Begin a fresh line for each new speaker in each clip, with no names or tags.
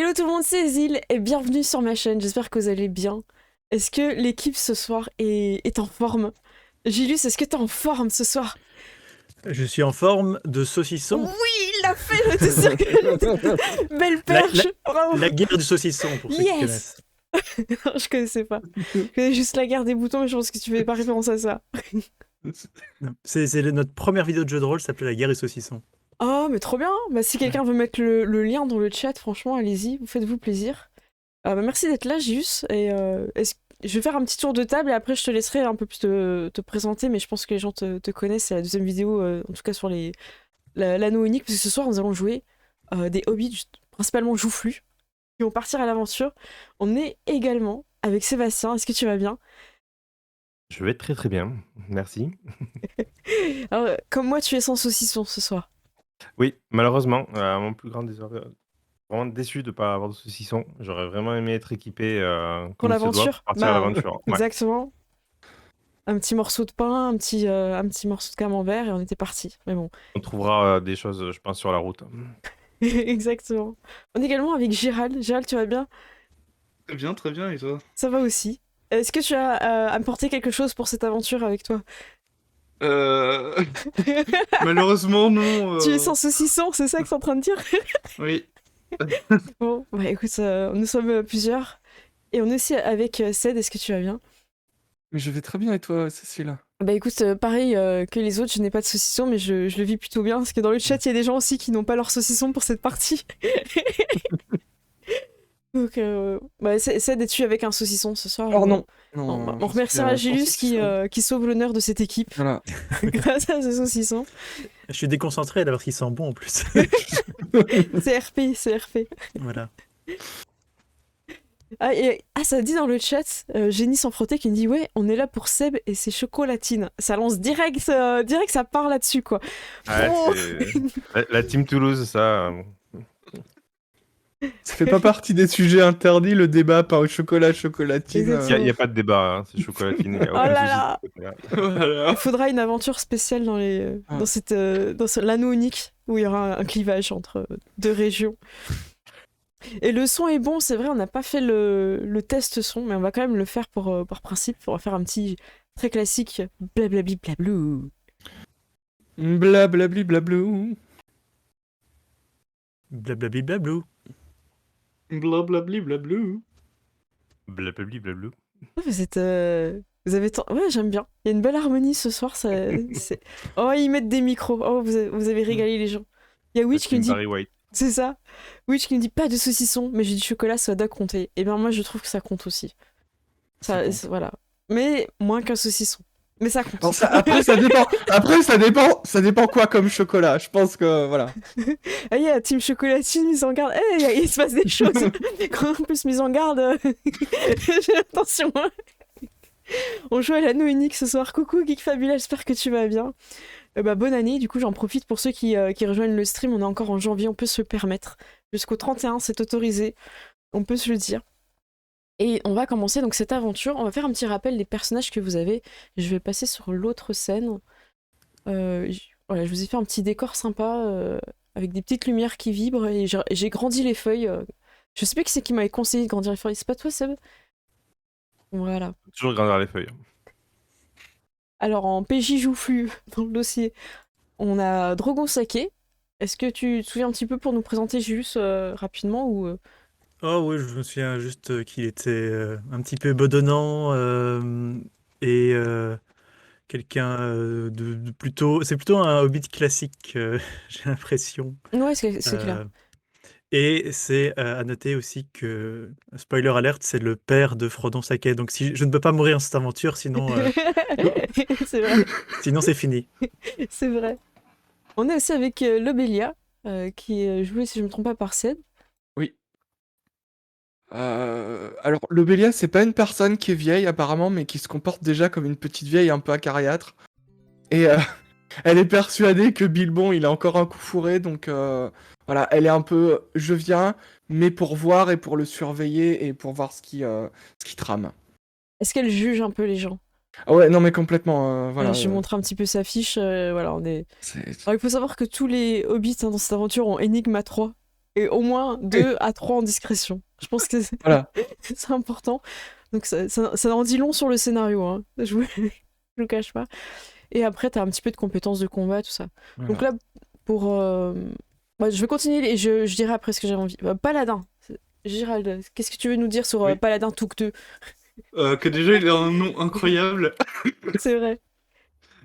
Hello tout le monde, c'est Zil et bienvenue sur ma chaîne, j'espère que vous allez bien. Est-ce que l'équipe ce soir est en forme? Gilus, est-ce que t'es en forme ce soir?
Je suis en forme de saucisson.
Oui, il l'a fait, j'étais sûre que... Belle
La,
perche, bravo.
la guerre du saucisson, pour ceux qui
Yes.
connaissent.
Non, je connaissais pas. Je connais juste la guerre des boutons, mais je pense que tu fais pas référence à ça.
Notre première vidéo de jeu de rôle s'appelait La guerre du saucisson.
Oh, mais trop bien. Bah, si quelqu'un veut mettre le lien dans le chat, franchement, allez-y, vous faites-vous plaisir. Bah, merci d'être là, Gilus. Et je vais faire un petit tour de table et après je te laisserai un peu plus te présenter, mais je pense que les gens te connaissent. C'est la deuxième vidéo, en tout cas sur l'anneau unique, parce que ce soir nous allons jouer des hobbits, principalement joufflus, qui vont partir à l'aventure. On est également avec Sébastien. Est-ce que tu vas bien?
Je vais très très bien, merci.
Alors, comme moi, tu es sans saucisson ce soir.
Oui, malheureusement, à mon plus grand désordre, vraiment déçu de ne pas avoir de saucisson. J'aurais vraiment aimé être équipé
Pour
comme il se doit
l'aventure?
pour partir à
Bah,
l'aventure. Ouais.
exactement. Un petit morceau de pain, un petit morceau de camembert et on était parti. Mais bon.
On trouvera des choses, je pense, sur la route.
Exactement. On est également avec Gérald. Gérald, tu vas bien?
Très bien, et toi?
Ça va aussi. Est-ce que tu as apporté quelque chose pour cette aventure avec toi?
Euh... Malheureusement, non.
Tu es sans saucisson, c'est ça que tu es en train de dire?
Oui.
Bon, bah écoute, nous sommes plusieurs. Et on est aussi avec Ced, est-ce que tu vas bien?
Mais je vais très bien et toi, Cécile?
Bah écoute, pareil que les autres, je n'ai pas de saucisson, mais je le vis plutôt bien, parce que dans le chat, il y a des gens aussi qui n'ont pas leur saucisson pour cette partie. Donc, bah, Ced, es-tu avec un saucisson ce soir?
Alors non.
Non, bah,
je
on remerciera
suis,
Gilus
sans saucisson.
qui sauve l'honneur de cette équipe
Voilà.
grâce à ce saucisson.
Je suis déconcentré là parce qu'il sent bon en plus.
C'est RP, c'est RP.
Voilà.
Ça dit dans le chat, Génie sans frotter qui me dit ouais, on est là pour Seb et ses chocolatines. Ça lance direct, ça part là-dessus quoi.
Ouais,
Oh.
c'est la team Toulouse, ça.
Ça fait pas partie des sujets interdits, le débat par le chocolat, chocolatine.
Exactement.
Il n'y a pas de débat, hein, c'est chocolatine. Y a
Oh
aucun
là
souci
là.
de ce côté-là.
Voilà.
Il faudra une aventure spéciale dans l'anneau unique où il y aura un clivage entre deux régions. Et le son est bon, c'est vrai, on n'a pas fait le test son, mais on va quand même le faire par principe. On va faire un petit très classique blablabli blablou.
Blablabli blablou.
Blablabli blablou.
Blablabli blablou.
Blablabli blablou.
Vous avez ouais, j'aime bien. Il y a une belle harmonie ce soir. Oh, ils mettent des micros. Oh, vous avez régalé les gens. Il y a Witch qui me dit...
Barry White.
C'est ça. Witch qui me dit pas de saucisson, mais j'ai du chocolat, ça doit compter. Et bien moi, je trouve que ça compte aussi. Voilà. Mais moins qu'un saucisson. Mais ça compte.
Alors, après, ça dépend. Ça dépend quoi comme chocolat. Je pense que voilà.
Ah, il y a Team Chocolatine, mise en garde. Il se passe des choses. Quand en plus mise en garde, attention. On joue à l'anneau unique ce soir. Coucou Geek Fabula, j'espère que tu vas bien. Bonne année, du coup j'en profite pour ceux qui rejoignent le stream, on est encore en janvier, on peut se le permettre. Jusqu'au 31, c'est autorisé, on peut se le dire. Et on va commencer donc cette aventure, on va faire un petit rappel des personnages que vous avez. Je vais passer sur l'autre scène. Voilà, je vous ai fait un petit décor sympa, avec des petites lumières qui vibrent, et j'ai grandi les feuilles. Je sais pas qui c'est qui m'avait conseillé de grandir les feuilles, c'est pas toi Seb? Voilà.
Toujours grandir les feuilles.
Alors en PJ joufflu dans le dossier, on a Drogon Sake. Est-ce que tu te souviens un petit peu pour nous présenter juste rapidement ou
Oh oui, je me souviens juste qu'il était un petit peu bedonnant et quelqu'un de plutôt... C'est plutôt un hobbit classique, j'ai l'impression.
Ouais, c'est clair.
Et c'est à noter aussi que, spoiler alert, c'est le père de Frodon Sake. Donc si je ne peux pas mourir dans cette aventure, sinon,
C'est vrai,
sinon c'est fini.
c'est vrai. On est aussi avec Lobelia, qui est joué, si je ne me trompe pas, par Ced.
Oui. Alors, Lobelia, c'est pas une personne qui est vieille apparemment, mais qui se comporte déjà comme une petite vieille un peu acariâtre. Et elle est persuadée que Bilbon, il a encore un coup fourré, donc voilà, elle est un peu je viens, mais pour voir et pour le surveiller et pour voir ce qui trame.
Est-ce qu'elle juge un peu les gens?
Ah ouais, non mais complètement, voilà.
Je vais montrer un petit peu sa fiche. Voilà, on est...
c'est-
Alors, il faut savoir que tous les hobbits dans cette aventure ont Enigma 3. et au moins 2 à 3 en discrétion. Je pense que c'est
Voilà.
c'est important. Donc ça en dit long sur le scénario, hein. Je vous cache pas. Et après, t'as un petit peu de compétences de combat, tout ça. Donc
Voilà.
là, pour... je vais continuer et je dirai après ce que j'ai envie. Paladin. Gérald, qu'est-ce que tu veux nous dire sur
Oui.
Paladin Touk 2?
Que déjà, il a un nom incroyable.
C'est vrai.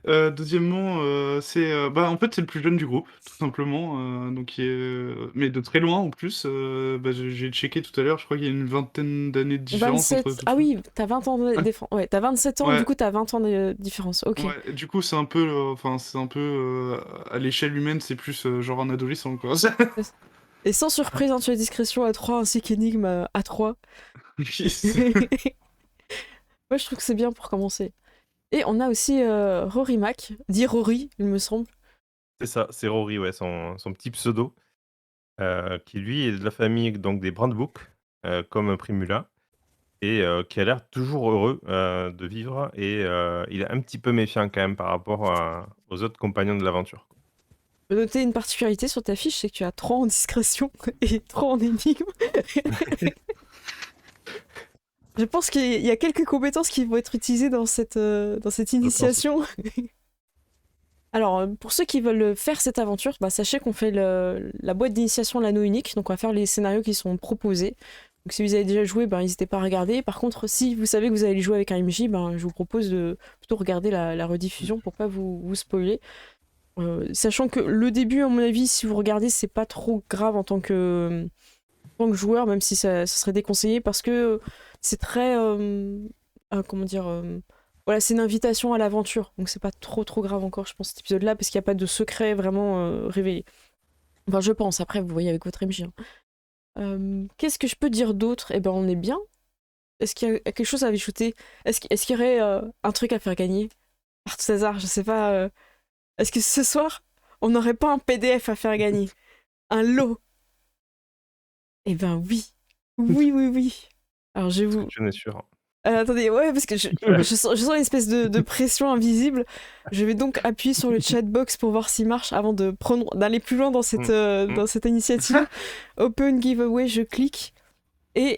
Deuxièmement, en fait, c'est le plus jeune du groupe, tout simplement. Donc, mais de très loin en plus. J'ai checké tout à l'heure, je crois qu'il y a une vingtaine d'années de différence
27.
entre tout
Ah
ça.
oui, t'as 20 ans de différence. Ouais, t'as 27 ans, du
Ouais,
coup, t'as 20 ans de différence. Ok.
ouais. Du coup, c'est un peu, à l'échelle humaine, c'est plus genre un adolescent, quoi.
Et sans surprise, hein, tu as discrétion à 3 ainsi qu'énigme à 3.
Yes.
Moi, je trouve que c'est bien pour commencer. Et on a aussi Rory Mac, dit Rory, il me semble.
C'est ça, c'est Rory, ouais, son petit pseudo, qui lui est de la famille donc des Brandebook, comme Primula, et qui a l'air toujours heureux de vivre, et il est un petit peu méfiant quand même par rapport aux autres compagnons de l'aventure.
Je vais noter une particularité sur ta fiche, c'est que tu as 3 en discrétion et 3 en énigme. Je pense qu'il y a quelques compétences qui vont être utilisées dans cette initiation. Alors, pour ceux qui veulent faire cette aventure, sachez qu'on fait la boîte d'initiation à l'anneau unique, donc on va faire les scénarios qui sont proposés. Donc si vous avez déjà joué, n'hésitez pas à regarder. Par contre, si vous savez que vous allez jouer avec un MJ, je vous propose de plutôt regarder la rediffusion pour pas vous spoiler. Sachant que le début, à mon avis, si vous regardez, c'est pas trop grave en tant que joueur, même si ça serait déconseillé, parce que c'est très... comment dire voilà, c'est une invitation à l'aventure, donc c'est pas trop grave encore, je pense, cet épisode-là, parce qu'il n'y a pas de secret vraiment révélé. Enfin, je pense, après, vous voyez avec votre MJ. Hein. Qu'est-ce que je peux dire d'autre? Eh ben, on est bien. Est-ce qu'il y a quelque chose à ajouter? Est-ce qu'il y aurait un truc à faire gagner? Par tout hasard, je sais pas. Est-ce que ce soir, on n'aurait pas un PDF à faire gagner? Un lot? Eh ben oui. Oui. Alors, je vous...
Je suis sûr.
attendez, ouais, parce que je sens une espèce de pression invisible. Je vais donc appuyer sur le chatbox pour voir s'il marche avant d'aller plus loin dans cette initiative. Open giveaway, je clique. Et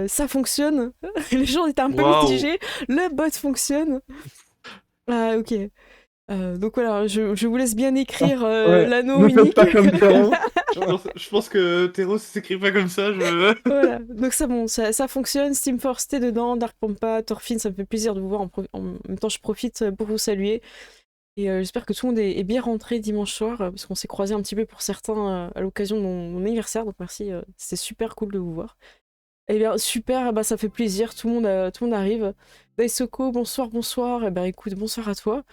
ça fonctionne. Les gens étaient un peu
Waouh.
mitigés. Le bot fonctionne. Ah, ok. Donc voilà, je vous laisse bien écrire
Ouais,
l'anneau
ne
unique.
faites pas comme Théro.
Je pense que Théro s'écrit pas comme ça.
Voilà, donc ça, bon, ça fonctionne. Steam Force, t'es dedans. Dark Pampa, Thorfinn, ça me fait plaisir de vous voir. En même temps, je profite pour vous saluer. Et j'espère que tout le monde est bien rentré dimanche soir, parce qu'on s'est croisés un petit peu pour certains à l'occasion de mon anniversaire. Donc merci, c'était super cool de vous voir. Eh bien, super, ça fait plaisir. Tout le monde arrive. Daisoko, bonsoir. Eh ben, écoute, bonsoir à toi.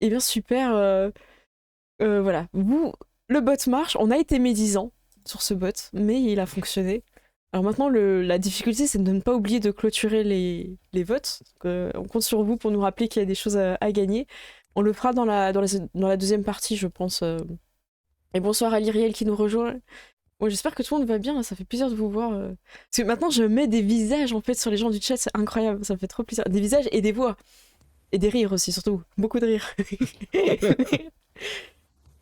Eh bien, super. Voilà. Le bot marche. On a été médisant sur ce bot, mais il a fonctionné. Alors maintenant, la difficulté, c'est de ne pas oublier de clôturer les votes. On compte sur vous pour nous rappeler qu'il y a des choses à gagner. On le fera dans la deuxième partie, je pense. Et bonsoir à Lyriel qui nous rejoint. Bon, j'espère que tout le monde va bien, ça fait plaisir de vous voir. Parce que maintenant, je mets des visages en fait sur les gens du chat, c'est incroyable, ça me fait trop plaisir. Des visages et des voix. Et des rires aussi, surtout. Beaucoup de rires.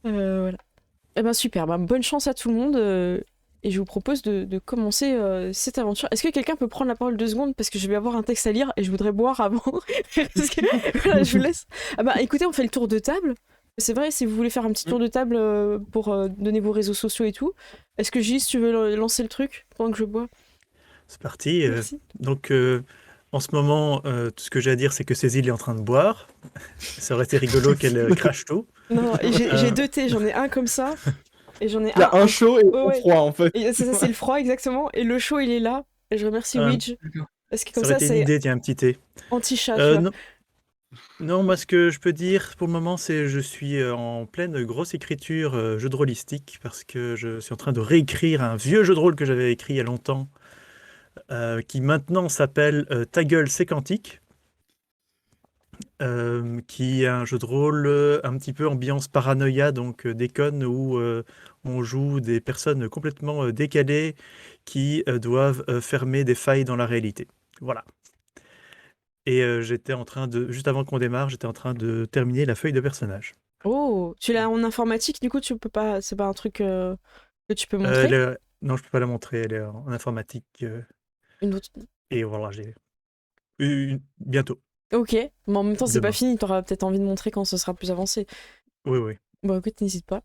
Voilà. Eh ben super, bonne chance à tout le monde. Et je vous propose de commencer cette aventure. Est-ce que quelqu'un peut prendre la parole 2 secondes? Parce que je vais avoir un texte à lire et je voudrais boire avant. Parce que voilà, je vous laisse. Écoutez, on fait le tour de table. C'est vrai, si vous voulez faire un petit tour de table pour donner vos réseaux sociaux et tout. Est-ce que Gis, tu veux lancer le truc pendant que je bois?
C'est parti.
Merci.
Donc, en ce moment, tout ce que j'ai à dire, c'est que Cécile est en train de boire. Ça aurait été rigolo qu'elle crache tout.
Non, et j'ai 2 thés, j'en ai un comme ça. Et j'en ai
Il y a un chaud et un
ouais.
froid en fait.
Et c'est ça, c'est le froid exactement. Et le chaud, il est là. Et je remercie Widge. Parce que
Ça
comme
aurait
ça,
été une
c'est
idée, tiens, un petit thé.
anti-chat. Tu vois.
Non. Non, moi, ce que je peux dire pour le moment, c'est que je suis en pleine grosse écriture jeu de rôlistique parce que je suis en train de réécrire un vieux jeu de rôle que j'avais écrit il y a longtemps qui maintenant s'appelle Ta gueule, c'est quantique. Qui est un jeu de rôle un petit peu ambiance paranoïa, donc déconne, où on joue des personnes complètement décalées qui doivent fermer des failles dans la réalité. Voilà. Et j'étais en train juste avant qu'on démarre, j'étais en train de terminer la feuille de personnage.
Oh, tu l'as en informatique, du coup, tu peux pas. C'est pas un truc. Que tu peux montrer
Non, je peux pas la montrer, elle est en informatique.
une autre.
Et voilà, j'ai bientôt.
Ok, mais en même temps, c'est pas
Demain.
fini, t'auras peut-être envie de montrer quand ce sera plus avancé.
Oui, oui.
Bon, écoute, n'hésite pas.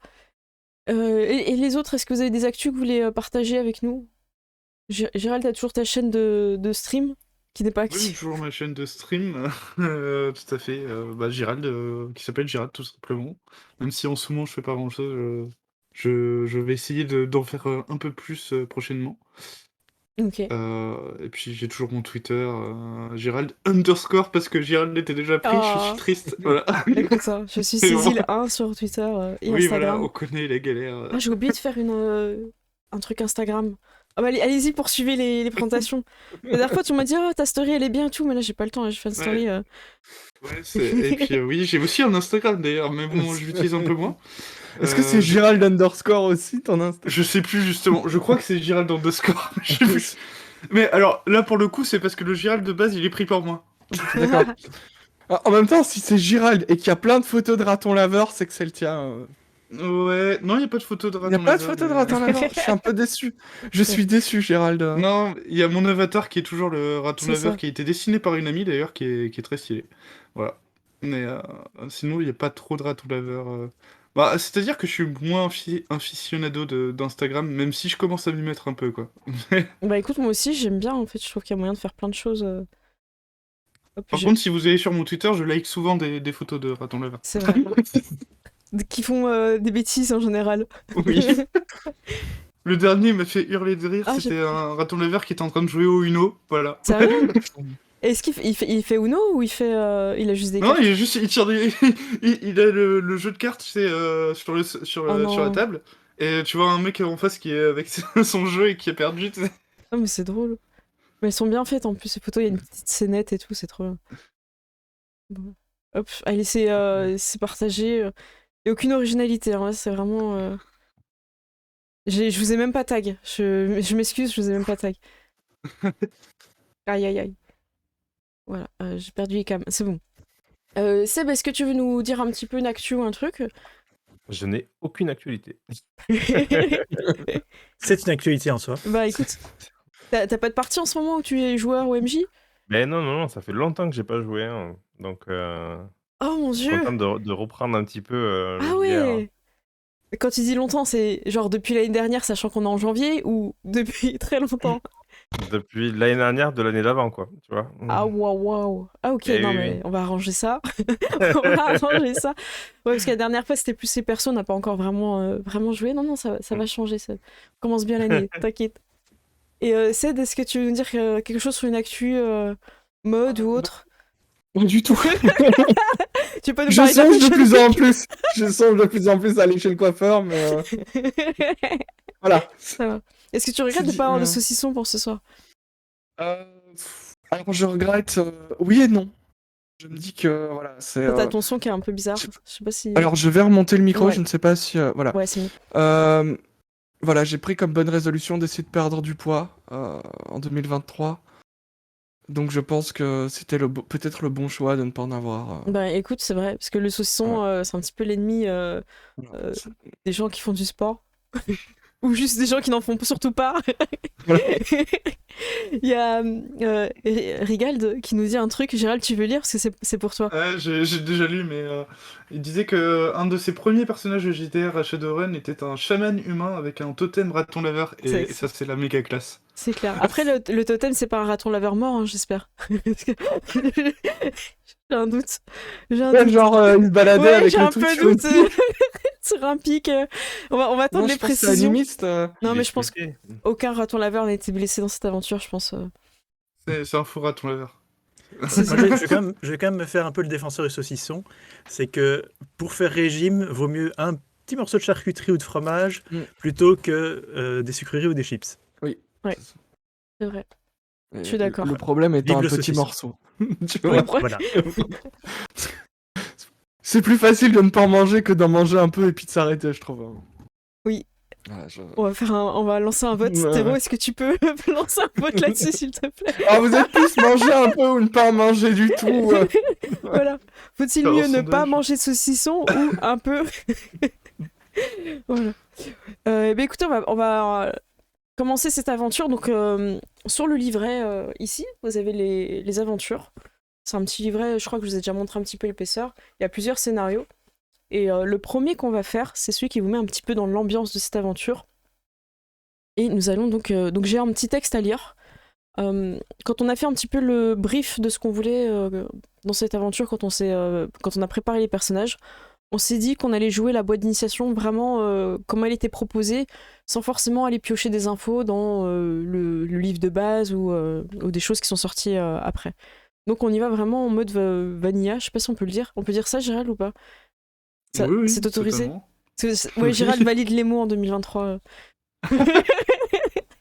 Et les autres, est-ce que vous avez des actus que vous voulez partager avec nous? Gérald, t'as toujours ta chaîne de stream qui n'est pas
Oui,
active.
toujours ma chaîne de stream, tout à fait. Gérald, qui s'appelle Gérald tout simplement. Même si en ce moment je fais pas grand-chose, je vais essayer d'en faire un peu plus prochainement.
Ok.
Et puis j'ai toujours mon Twitter, Gérald underscore, parce que Gérald l'était déjà pris, je suis
Oh.
triste. Voilà.
Écoute ça, je suis
C'est bon.
Cécile1 sur Twitter et
Oui, voilà,
Instagram.
on connaît la galère.
Ah, j'ai oublié de faire un truc Instagram. Ah bah allez-y, poursuivez les présentations. La dernière fois, tu m'as dit, oh, ta story, elle est bien et tout, mais là, j'ai pas le temps, je fais une story.
Et puis oui, j'ai aussi un Instagram d'ailleurs, mais bon, je l'utilise un peu moins.
Est-ce que c'est Gérald underscore aussi, ton Insta?
Je sais plus justement, je crois que c'est Gérald underscore, mais je sais plus. Mais alors, là pour le coup, c'est parce que le Gérald de base, il est pris par moi.
D'accord. En même temps, si c'est Gérald et qu'il y a plein de photos de raton laveur, c'est que c'est le tien.
Ouais, non, il n'y a pas de photo de
Il
raton
n'y a pas de
laveur,
photo de
mais-
raton laveur. Je suis un peu déçu. Je suis déçu, Gérald.
Non, il y a mon avatar qui est toujours le raton
C'est
laveur
ça.
qui a été dessiné par une amie d'ailleurs, qui est très stylé. Voilà. Mais sinon, il n'y a pas trop de raton laveur. C'est-à-dire que je suis moins aficionado d'Instagram, même si je commence à m'y mettre un peu, quoi.
Bah écoute, moi aussi, j'aime bien, en fait, je trouve qu'il y a moyen de faire plein de choses. Hop,
Par contre, si vous allez sur mon Twitter, je like souvent des photos de raton laveur.
c'est vrai. Qui font des bêtises en général.
Oui. Le dernier m'a fait hurler de rire,
Ah,
c'était un raton laveur qui était en train de jouer au Uno, voilà.
Sérieux? Est-ce il fait Uno ou il a juste des
Non,
cartes?
il tire des... il a le jeu de cartes, tu sais, sur
Oh non.
la table, et tu vois un mec en face qui est avec son jeu et qui est perdu, tu sais.
Ah, mais c'est drôle. Mais elles sont bien faites en plus, ces photos, il y a une petite scénette et tout, c'est trop bien. Bon. Hop, allez, c'est partagé. Il n'y a aucune originalité, hein, là, c'est vraiment. Je vous ai même pas tag. Je m'excuse, je vous ai même pas tag. Aïe aïe aïe. Voilà, j'ai perdu les cams, c'est bon. Seb, est-ce que tu veux nous dire un petit peu une actu ou un truc?
Je n'ai aucune actualité.
C'est une actualité en soi.
Bah écoute, t'as pas de partie en ce moment où tu es joueur au MJ?
Mais non, ça fait longtemps que j'ai pas joué, hein. Donc,
Oh mon
je suis
dieu!
content de reprendre un petit peu le
Ah
VR.
ouais! Quand tu dis longtemps, c'est genre depuis l'année dernière, sachant qu'on est en janvier, ou depuis très longtemps?
Depuis l'année dernière, de l'année d'avant, quoi. Tu vois.
Ah waouh! Ah ok,
Eh
non
oui,
mais
oui.
on va arranger ça. On va arranger ça. Ouais, parce que la dernière fois, c'était plus ces persos, on n'a pas encore vraiment joué. Non, ça va changer, ça commence bien l'année, t'inquiète. Et Ced, est-ce que tu veux nous dire quelque chose sur une actu mode ou autre?
Pas du tout.
Tu peux nous
Je
parler de la
songe de
Fashion
plus en
Week?
plus. Je songe de plus en plus à aller chez le coiffeur, mais voilà.
Ça va. Est-ce que tu regrettes de
dit-
pas avoir de saucisson pour ce soir?
Alors je regrette, oui et non. Je me dis que voilà, c'est.
T'as ton son qui est un peu bizarre. Je sais pas si.
Alors je vais remonter le micro.
Ouais.
Je ne sais pas si voilà.
Ouais, c'est mieux.
Voilà, j'ai pris comme bonne résolution d'essayer de perdre du poids en 2023. Donc je pense que c'était peut-être le bon choix de ne pas en avoir.
Bah écoute, c'est vrai, parce que le saucisson, c'est un petit peu l'ennemi
Voilà.
des gens qui font du sport. Ou juste des gens qui n'en font surtout pas.
Voilà.
Il y a Rigald qui nous dit un truc. Gérald, tu veux lire parce que c'est pour toi.
Ouais, j'ai déjà lu, mais il disait que un de ses premiers personnages de JDR à Shadowrun était un chaman humain avec un totem raton laveur, et ça c'est la méga classe.
C'est clair. Après, le totem, c'est pas un raton laveur mort, hein, j'espère. Parce que- J'ai un doute. J'ai un
Ouais,
doute.
genre il se baladait
Ouais,
avec
j'ai
le
un
truc
peu
sur le
doute
pied.
sur un pic. On va attendre
Non,
les
je pense que c'est
précisions.
animiste.
Non,
Il
mais
est
je pense
sculpté.
qu'aucun raton laveur n'a été blessé dans cette aventure, je pense.
C'est un faux raton laveur.
C'est ça.
Moi, je vais quand même me faire un peu le défenseur du saucisson. C'est que pour faire régime, vaut mieux un petit morceau de charcuterie ou de fromage plutôt que des sucreries ou des chips.
Oui.
Ouais. C'est vrai.
Et
Je suis d'accord.
Le problème étant
Vive
un
le
petit
saucisson.
morceau. Tu
Oui,
vois.
voilà.
C'est plus facile de ne pas en manger que d'en manger un peu et puis de s'arrêter, je trouve.
Oui.
Voilà,
On va lancer un vote.
Ouais.
Théro, est-ce que tu peux lancer un vote là-dessus, s'il te plaît?
Ah, vous êtes plus manger un peu ou ne pas en manger du tout.
Voilà. Faut-il
Faire un
mieux ne pas
sondage.
manger de saucisson ou un peu? Voilà. Ben écoutez, on va commencer cette aventure. Donc, sur le livret, ici, vous avez les aventures. C'est un petit livret, je crois que je vous ai déjà montré un petit peu l'épaisseur. Il y a plusieurs scénarios. Et le premier qu'on va faire, c'est celui qui vous met un petit peu dans l'ambiance de cette aventure. Et nous allons donc j'ai un petit texte à lire. Quand on a fait un petit peu le brief de ce qu'on voulait dans cette aventure, quand on a préparé les personnages, on s'est dit qu'on allait jouer la boîte d'initiation vraiment comme elle était proposée, sans forcément aller piocher des infos dans le livre de base ou des choses qui sont sorties après. Donc on y va vraiment en mode vanilla, je sais pas si on peut le dire. On peut dire ça, Gérald, ou pas?
Oui,
C'est autorisé?
totalement.
Ouais,
Oui.
Gérald valide les mots en 2023.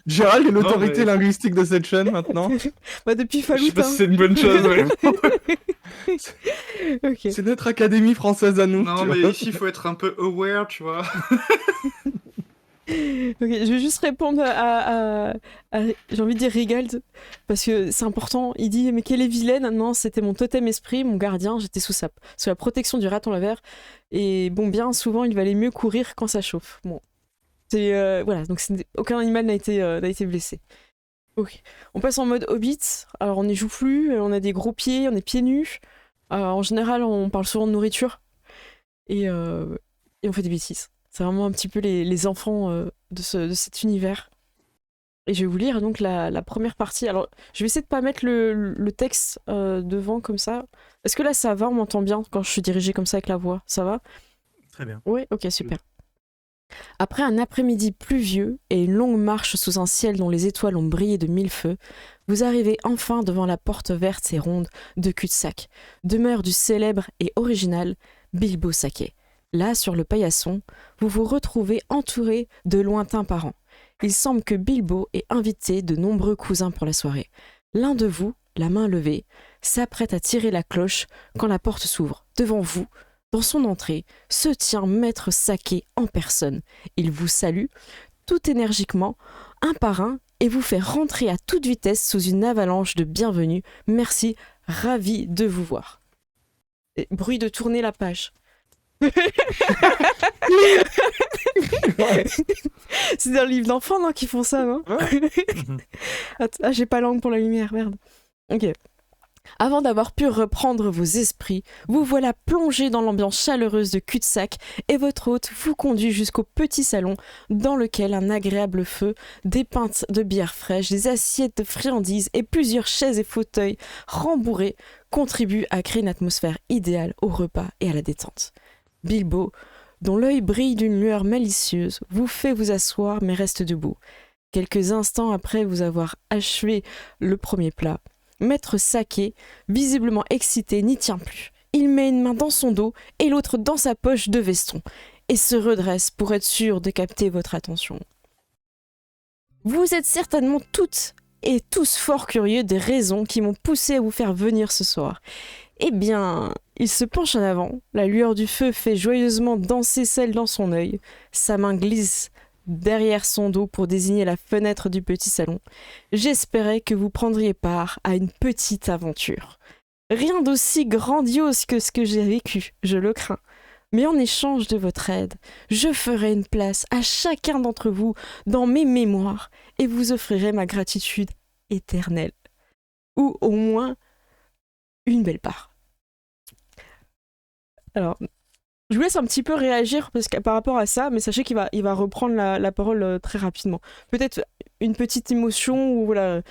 Gérald est l'autorité
mais-
linguistique de cette chaîne maintenant.
Bah depuis
Je sais
Fallout,
pas si c'est une bonne chose. Ouais.
Ok.
C'est notre académie française à nous.
Non,
tu
mais
vois.
ici, il faut être un peu aware, tu vois.
Ok, je vais juste répondre j'ai envie de dire Rigald, parce que c'est important. Il dit, mais quelle est vilaine? Non, c'était mon totem esprit, mon gardien, j'étais sous la protection du raton laveur. Et bon, bien souvent, il valait mieux courir quand ça chauffe. Bon, voilà, donc aucun animal n'a été blessé. Ok, on passe en mode Hobbit. Alors, on est joufflu, on a des gros pieds, on est pieds nus. En général, on parle souvent de nourriture. Et on fait des bêtises. C'est vraiment un petit peu les enfants de cet univers. Et je vais vous lire donc la première partie. Alors, je vais essayer de pas mettre le texte devant comme ça. Est-ce que là, ça va? On m'entend bien quand je suis dirigée comme ça avec la voix? Ça va?
Très bien.
Oui, ok, super. Après un après-midi pluvieux et une longue marche sous un ciel dont les étoiles ont brillé de mille feux, vous arrivez enfin devant la porte verte et ronde de Cul-de-Sac, demeure du célèbre et original Bilbo Saquet. Là, sur le paillasson, vous vous retrouvez entouré de lointains parents. Il semble que Bilbo ait invité de nombreux cousins pour la soirée. L'un de vous, la main levée, s'apprête à tirer la cloche quand la porte s'ouvre. Devant vous, dans son entrée, se tient Maître Saquet en personne. Il vous salue, tout énergiquement, un par un, et vous fait rentrer à toute vitesse sous une avalanche de bienvenue. Merci, ravi de vous voir. Et bruit de tourner la page. C'est un livre d'enfants, non, qui font ça, non? Attends, j'ai pas langue pour la lumière, merde. Ok. Avant d'avoir pu reprendre vos esprits, vous voilà plongé dans l'ambiance chaleureuse de Cul-de-Sac et votre hôte vous conduit jusqu'au petit salon dans lequel un agréable feu, des pintes de bière fraîche, des assiettes de friandises et plusieurs chaises et fauteuils rembourrés contribuent à créer une atmosphère idéale au repas et à la détente. Bilbo, dont l'œil brille d'une lueur malicieuse, vous fait vous asseoir mais reste debout. Quelques instants après vous avoir achevé le premier plat, Maître Saquet, visiblement excité, n'y tient plus. Il met une main dans son dos et l'autre dans sa poche de veston et se redresse pour être sûr de capter votre attention. Vous êtes certainement toutes et tous fort curieux des raisons qui m'ont poussé à vous faire venir ce soir. Eh bien, il se penche en avant, la lueur du feu fait joyeusement danser celle dans son œil, sa main glisse derrière son dos pour désigner la fenêtre du petit salon. J'espérais que vous prendriez part à une petite aventure. Rien d'aussi grandiose que ce que j'ai vécu, je le crains. Mais en échange de votre aide, je ferai une place à chacun d'entre vous dans mes mémoires et vous offrirai ma gratitude éternelle. Ou au moins une belle part. Alors, je vous laisse un petit peu réagir par rapport à ça, mais sachez qu'il va reprendre la parole très rapidement. Peut-être une petite émotion ou voilà.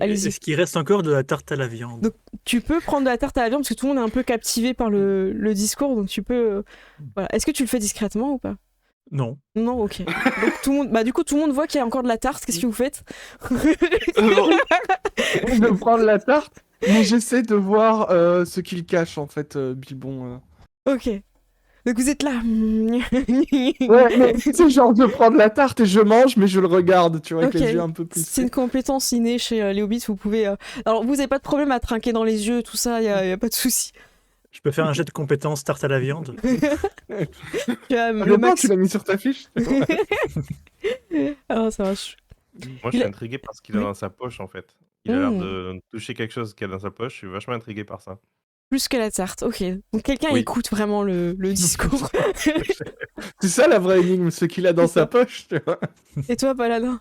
Allez-y.
Est-ce qu'il reste encore de la tarte à la viande?
Donc, tu peux prendre de la tarte à la viande parce que tout le monde est un peu captivé par le discours, donc tu peux. Voilà. Est-ce que tu le fais discrètement ou pas?
Non.
Non, ok. Donc tout le monde, du coup, tout le monde voit qu'il y a encore de la tarte. Qu'est-ce que vous faites?
De prendre la tarte, mais j'essaie de voir ce qu'il cache en fait, Bilbon.
Ok. Donc vous êtes là.
Ouais, mais c'est genre de prendre la tarte et je mange, mais je le regarde, tu vois, avec
Ok.
les yeux un peu plus.
C'est une compétence innée chez les Hobbits. Vous pouvez. Alors vous n'avez pas de problème à trinquer dans les yeux, tout ça. Y a pas de souci.
Je peux faire un jet de compétences tarte à la viande?
Tu as
Le
le
max,
max.
tu l'as mis sur ta fiche.
Alors ça marche.
Moi, je suis intrigué par ce qu'il a
Oui.
dans sa poche, en fait. Il a l'air
Mmh.
de toucher quelque chose qu'il a dans sa poche. Je suis vachement intrigué par ça.
Plus que la tarte, ok. Donc quelqu'un
Oui.
écoute vraiment le discours.
C'est ça la vraie énigme, ce qu'il a dans
C'est ça.
sa poche, tu vois.
Et toi, Paladin?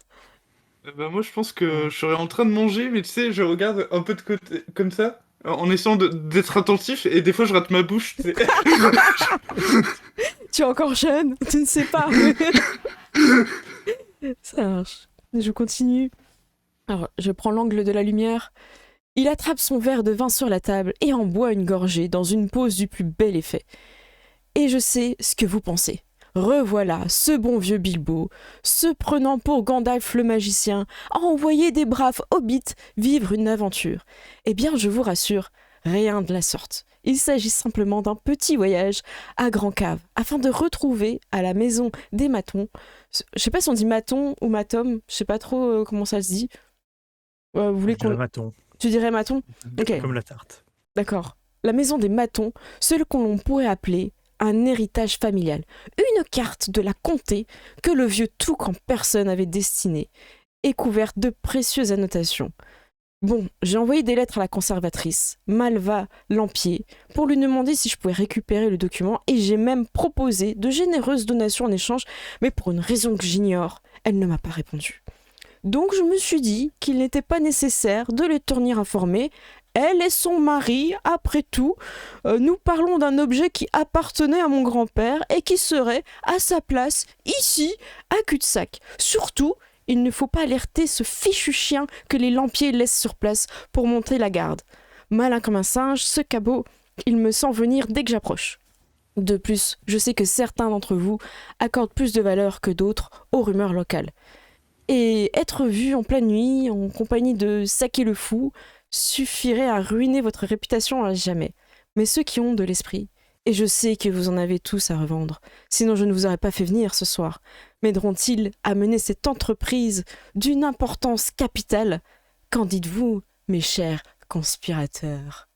Bah, moi, je pense que je serais en train de manger, mais tu sais, je regarde un peu de côté, comme ça, en essayant d'être attentif, et des fois, je rate ma bouche, tu sais.
Tu es encore jeune, tu ne sais pas. Ça marche. Je continue. Alors, je prends l'angle de la lumière. Il attrape son verre de vin sur la table et en boit une gorgée dans une pose du plus bel effet. Et je sais ce que vous pensez. Revoilà ce bon vieux Bilbo, se prenant pour Gandalf le magicien, a envoyé des braves hobbits vivre une aventure. Eh bien, je vous rassure, rien de la sorte. Il s'agit simplement d'un petit voyage à Grand-Cave, afin de retrouver à la maison des Matons. Je sais pas si on dit Maton ou Matom, je sais pas trop comment ça se dit. Vous voulez
Je dirais
qu'on...
Maton,
Tu dirais Maton? Ok,
comme la tarte.
d'accord. La maison des Matons, ce qu'on pourrait appeler un héritage familial. Une carte de la comté que le vieux Touc en personne avait destinée et couverte de précieuses annotations. Bon, j'ai envoyé des lettres à la conservatrice, Malva Lampier, pour lui demander si je pouvais récupérer le document et j'ai même proposé de généreuses donations en échange, mais pour une raison que j'ignore, elle ne m'a pas répondu. Donc je me suis dit qu'il n'était pas nécessaire de les tenir informés. Elle et son mari, après tout, nous parlons d'un objet qui appartenait à mon grand-père et qui serait à sa place ici, à cul-de-sac. Surtout, il ne faut pas alerter ce fichu chien que les Lampiers laissent sur place pour monter la garde. Malin comme un singe, ce cabot, il me sent venir dès que j'approche. De plus, je sais que certains d'entre vous accordent plus de valeur que d'autres aux rumeurs locales. Et être vu en pleine nuit, en compagnie de Saké le Fou, suffirait à ruiner votre réputation à jamais. Mais ceux qui ont de l'esprit, et je sais que vous en avez tous à revendre, sinon je ne vous aurais pas fait venir ce soir, m'aideront-ils à mener cette entreprise d'une importance capitale? Qu'en dites-vous, mes chers conspirateurs?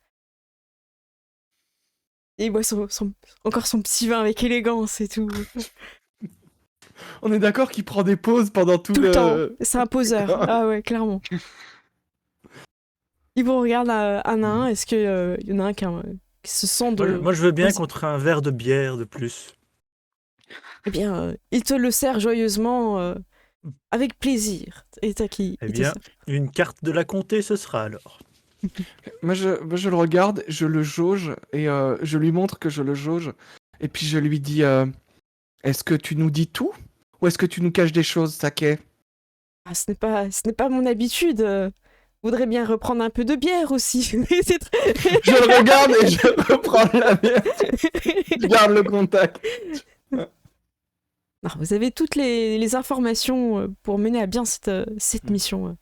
Et il boit encore son petit vin avec élégance et tout.
On est d'accord qu'il prend des pauses pendant tout
Tout le temps.
le...
C'est un poseur. Ah ouais, clairement. Il vous regarde un à un. Est-ce qu'il y en a un qui se sent de...
Moi, je veux bien
Vas-y.
contre un verre de bière de plus.
Eh bien, il te le sert joyeusement, avec plaisir. Et t'as qui
Eh
il te
bien,
sert.
une carte de la comté, ce sera alors.
Moi, je le regarde, je le jauge, et je lui montre que je le jauge. Et puis je lui dis, est-ce que tu nous dis tout? Ou est-ce que tu nous caches des choses, Saké?
Ah, ce n'est pas mon habitude. Voudrais bien reprendre un peu de bière aussi. C'est très...
Je le regarde et je reprends la bière. Je garde le contact.
Non, vous avez toutes les informations pour mener à bien cette mission.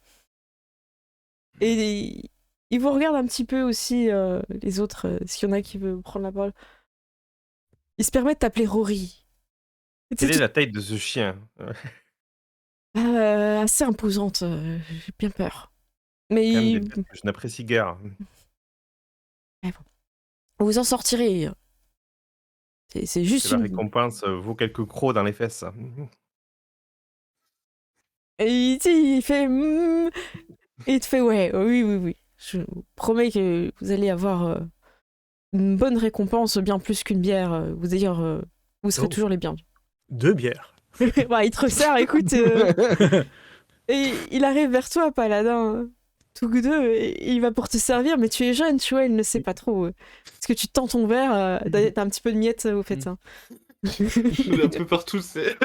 Et il vous regarde un petit peu aussi, les autres, s'il y en a qui veut prendre la parole. Il se permet de t'appeler Rory.
Quelle est la taille de ce chien?
Assez imposante, j'ai bien peur. Mais
Quand même des bêtes que je n'apprécie guère.
vous en sortirez. C'est juste
Que la
une...
récompense vaut quelques crocs dans les fesses.
Et il fait... Et il te fait ouais, oui. Je vous promets que vous allez avoir une bonne récompense, bien plus qu'une bière. Vous serez
Oh.
toujours les bienvenus.
2 bières.
Ouais, il te resserre, écoute. Et il arrive vers toi, Paladin. Tous deux, et il va pour te servir, mais tu es jeune, tu vois, il ne sait pas trop. Parce que tu tends ton verre, t'as un petit peu de miettes au fait. Hein.
Je l'ai un peu partout, c'est.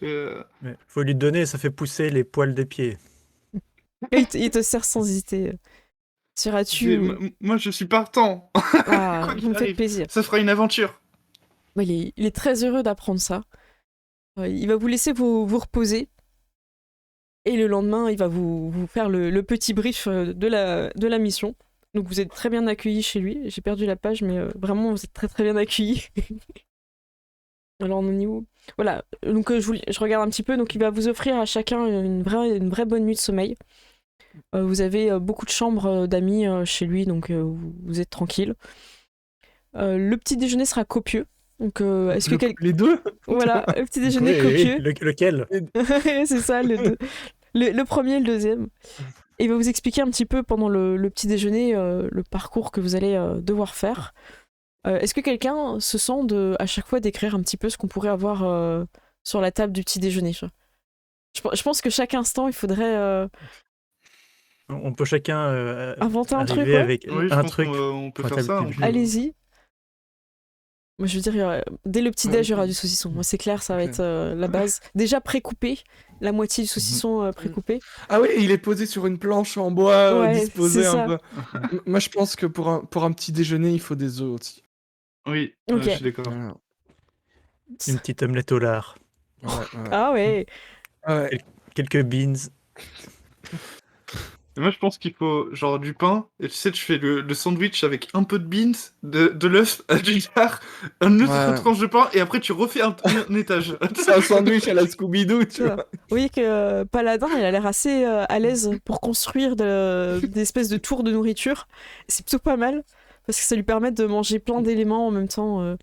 Mais faut lui donner, ça fait pousser les poils des pieds.
Et il te sert sans hésiter. Seras-tu...
Moi, je suis partant.
Ah,
Quoi qu'il
ça me fait
arrive.
plaisir.
Ça fera une aventure.
Bah, il est très heureux d'apprendre ça. Il va vous laisser vous reposer. Et le lendemain, il va vous faire le petit brief de la mission. Donc vous êtes très bien accueillis chez lui. J'ai perdu la page, mais vraiment, vous êtes très très bien accueillis. Alors, on en est où? Voilà, donc je regarde un petit peu. Donc il va vous offrir à chacun une vraie bonne nuit de sommeil. Vous avez beaucoup de chambres d'amis chez lui, donc vous êtes tranquille. Le petit déjeuner sera copieux. Donc, est-ce que
Les deux?
Voilà, le petit déjeuner
Oui,
copieux.
lequel?
C'est ça, le premier et le deuxième. Et il va vous expliquer un petit peu pendant le petit déjeuner le parcours que vous allez devoir faire. Est-ce que quelqu'un se sent à chaque fois d'écrire un petit peu ce qu'on pourrait avoir sur la table du petit déjeuner? Je pense que chaque instant, il faudrait
On peut chacun
inventer un truc,
arriver
ouais.
avec
Oui, je
un
pense
truc.
qu'on peut
pour
faire
la
ça.
table
On
du
peut-
jour.
Allez-y. Moi, je veux dire, dès le petit déj, il y aura du saucisson. Moi, c'est clair, ça va
Ok.
être la base. Déjà précoupé, la moitié du saucisson précoupé.
Ah oui, il est posé sur une planche en bois,
Ouais,
disposé
c'est
un
ça.
peu. Moi, je pense que pour un petit déjeuner, il faut des œufs aussi.
Oui,
Ok.
je suis d'accord.
Voilà.
Une petite omelette au lard.
Ouais, ouais.
Ah ouais.
Ouais.
Quelques beans.
Et moi, je pense qu'il faut genre du pain. Et tu sais, tu fais le sandwich avec un peu de beans, de l'œuf, du lard, un autre
Ouais.
tranche de pain, et après tu refais un étage.
C'est un sandwich à la Scooby-Doo, tu
Ça.
vois.
Vous voyez que Paladin, il a l'air assez à l'aise pour construire des espèces de tours de nourriture. C'est plutôt pas mal, parce que ça lui permet de manger plein d'éléments en même temps.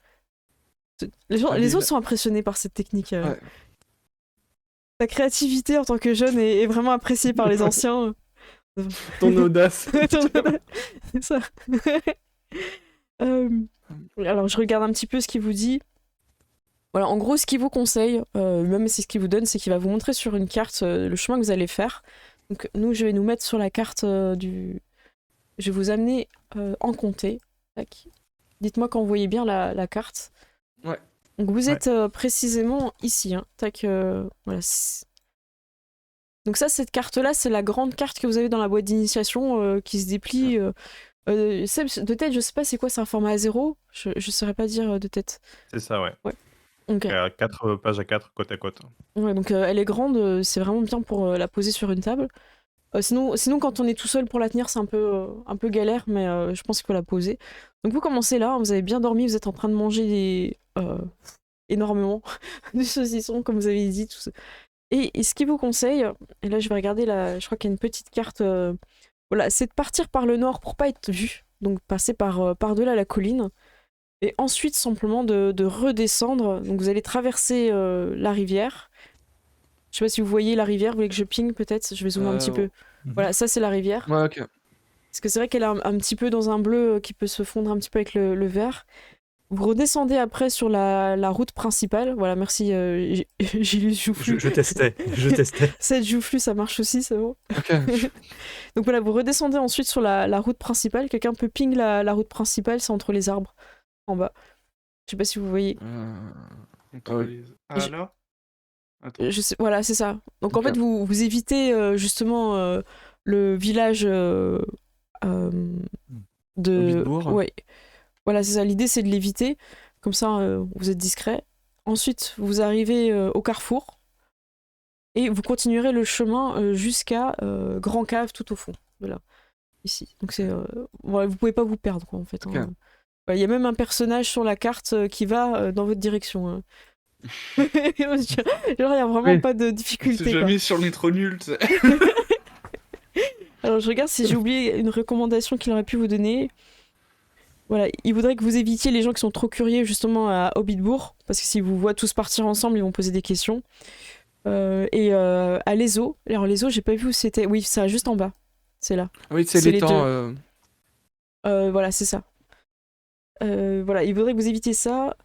Les
Habile.
autres sont impressionnés par cette technique.
Ouais.
Ta créativité en tant que jeune est vraiment appréciée par les anciens.
Ton audace.
C'est ça. Alors, je regarde un petit peu ce qu'il vous dit. Voilà, en gros, ce qu'il vous conseille, même si ce qu'il vous donne, c'est qu'il va vous montrer sur une carte le chemin que vous allez faire. Donc, nous, je vais nous mettre sur la carte du... Je vais vous amener en comté. Tac. Dites-moi quand vous voyez bien la carte.
Ouais.
Donc, vous
Ouais.
êtes précisément ici. Hein. Tac, voilà. Donc ça, cette carte-là, c'est la grande carte que vous avez dans la boîte d'initiation qui se déplie. Seb, de tête, je sais pas c'est quoi, c'est un format A0? Je saurais pas dire de tête.
C'est ça, ouais.
Ok.
4 pages à 4, côte à côte.
Ouais, donc elle est grande, c'est vraiment bien pour la poser sur une table. Sinon, quand on est tout seul pour la tenir, c'est un peu galère, mais je pense qu'il faut la poser. Donc vous commencez là, vous avez bien dormi, vous êtes en train de manger énormément du saucisson, comme vous avez dit. Tout ça. Et ce qu'il vous conseille, et là je vais regarder, je crois qu'il y a une petite carte, voilà, c'est de partir par le nord pour pas être vu, donc passer par-delà la colline, et ensuite simplement de redescendre, donc vous allez traverser la rivière. Je sais pas si vous voyez la rivière, vous voulez que je ping peut-être? Je vais zoomer un petit peu. Voilà, ça c'est la rivière.
Ouais, ok.
Parce que c'est vrai qu'elle est un petit peu dans un bleu qui peut se fondre un petit peu avec le vert. Vous redescendez après sur la route principale. Voilà, merci Gilles Joufflu.
Je testais.
7 Joufflu, ça marche aussi, c'est bon.
Ok.
Donc voilà, vous redescendez ensuite sur la route principale. Quelqu'un peut ping la route principale, c'est entre les arbres, en bas. Je sais pas si vous voyez.
Ah là Attends.
Je sais, voilà, c'est ça. Donc en
Ok.
fait, vous évitez justement le village de...
Hobbitbourg.
Ouais. Voilà, c'est ça. L'idée, c'est de l'éviter. Comme ça, vous êtes discret. Ensuite, vous arrivez au carrefour. Et vous continuerez le chemin jusqu'à Grand Cave tout au fond. Voilà. Ici. Donc c'est... voilà, vous pouvez pas vous perdre, quoi, en fait.
Ok.
Hein. Il y a même un personnage sur la carte qui va dans votre direction. Hein. Genre, il n'y a vraiment
Oui.
pas de
C'est
difficulté. Quoi.
jamais sur le nez trop nul, tu sais.
Alors je regarde si j'ai oublié une recommandation qu'il aurait pu vous donner. Voilà, il voudrait que vous évitiez les gens qui sont trop curieux justement à Hobbitbourg, parce que s'ils vous voient tous partir ensemble, ils vont poser des questions. Et à l'Ezo, alors l'Ezo, j'ai pas vu où c'était. Oui, ça juste en bas. C'est là.
Oui, c'est
C'est les
l'étang.
Voilà, c'est ça. Voilà, il voudrait que vous évitiez ça,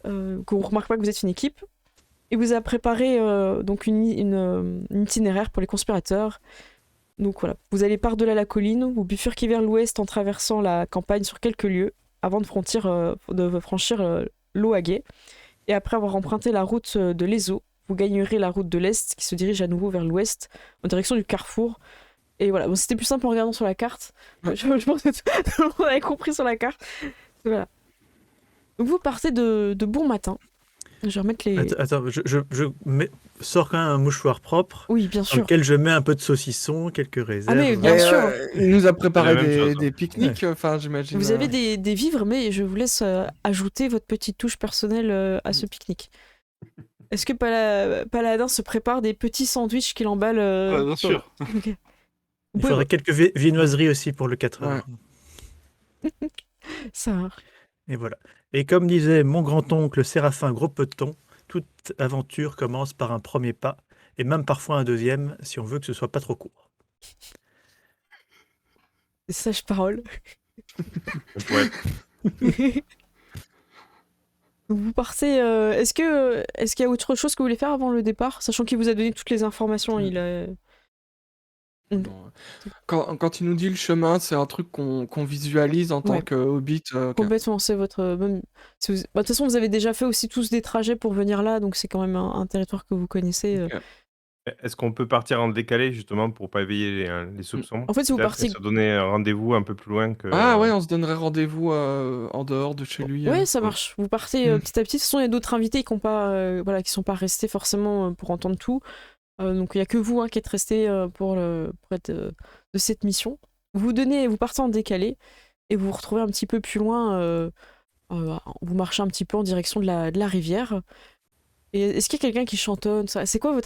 qu'on remarque pas que vous êtes une équipe. Il vous a préparé donc une itinéraire pour les conspirateurs. Donc voilà, vous allez par-delà la colline, vous bifurquez vers l'ouest en traversant la campagne sur quelques lieues avant de franchir l'Ohagay. Et après avoir emprunté la route de l'Ezo, vous gagnerez la route de l'Est qui se dirige à nouveau vers l'ouest en direction du carrefour. Et voilà, bon, c'était plus simple en regardant sur la carte. Je pense que tout le monde avait compris sur la carte. Voilà. Donc vous partez de bon matin. Je vais remettre les...
Attends, sors quand même un mouchoir propre
Oui, bien
dans
sûr.
lequel je mets un peu de saucisson, quelques réserves.
mais bien
Et,
sûr.
il nous a préparé
C'est la même chose,
des pique-niques, enfin, j'imagine.
Vous avez des vivres, mais je vous laisse ajouter votre petite touche personnelle à ce pique-nique. Est-ce que Paladin se prépare des petits sandwichs qu'il emballe
Bien sûr.
Ok. Vous
Il
pouvez-
faudrait quelques viennoiseries aussi pour le 4 heures.
Ça marche.
Et voilà. Et comme disait mon grand-oncle Séraphin Gros-Peton, toute aventure commence par un premier pas, et même parfois un deuxième, si on veut que ce soit pas trop court.
Des sages paroles.
Ouais.
Vous partez. Est-ce qu'il y a autre chose que vous voulez faire avant le départ, sachant qu'il vous a donné toutes les informations, il a.
Non. Quand il nous dit le chemin, c'est un truc qu'on visualise en tant
Ouais.
que hobbit. Ok.
Complètement, c'est votre. De toute façon, vous avez déjà fait aussi tous des trajets pour venir là, donc c'est quand même un territoire que vous connaissez.
Ok.
Est-ce qu'on peut partir en décalé justement pour pas éveiller les soupçons?
En fait, si vous
Peut-être, et
partez.
se donner un rendez-vous un peu plus loin que.
Ah ouais, on se donnerait rendez-vous en dehors de chez lui.
Ouais, ça marche. Vous partez
Mm.
petit à petit. De toute façon, il y a d'autres invités qui sont pas restés forcément pour entendre tout. Donc il y a que vous qui êtes restés pour être de cette mission. Vous partez en décalé et vous vous retrouvez un petit peu plus loin. Vous marchez un petit peu en direction de la rivière. Et est-ce qu'il y a quelqu'un qui chantonne ça? C'est quoi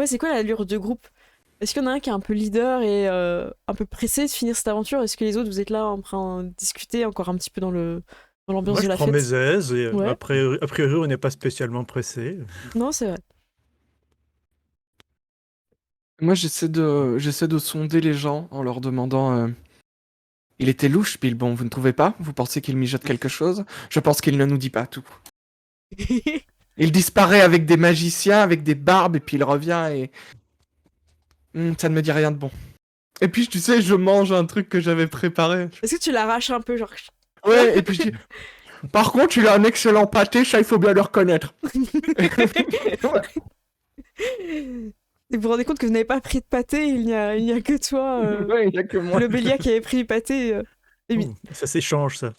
c'est quoi l'allure de groupe? Est-ce qu'il y en a un qui est un peu leader et un peu pressé de finir cette aventure? Est-ce que les autres, vous êtes là en train de discuter encore un petit peu dans l'ambiance
Moi,
de
je
la
prends
fête?
mes aises et
Ouais.
a priori, on n'est pas spécialement pressé.
Non, c'est vrai.
Moi, j'essaie de sonder les gens en leur demandant. Il était louche, Bilbon, vous ne trouvez pas? Vous pensez qu'il mijote quelque chose? Je pense qu'il ne nous dit pas tout. Il disparaît avec des magiciens, avec des barbes, et puis il revient et. Ça ne me dit rien de bon. Et puis, tu sais, je mange un truc que j'avais préparé.
Est-ce que tu l'arraches un peu, genre.
Ouais, et puis je dis. Par contre, il a un excellent pâté, ça, il faut bien le reconnaître.
Et vous vous rendez compte que vous n'avez pas pris de pâté, il n'y a que toi,
Ouais, il y a que moi.
le Bélia qui avait pris le pâté.
Ça s'échange, ça.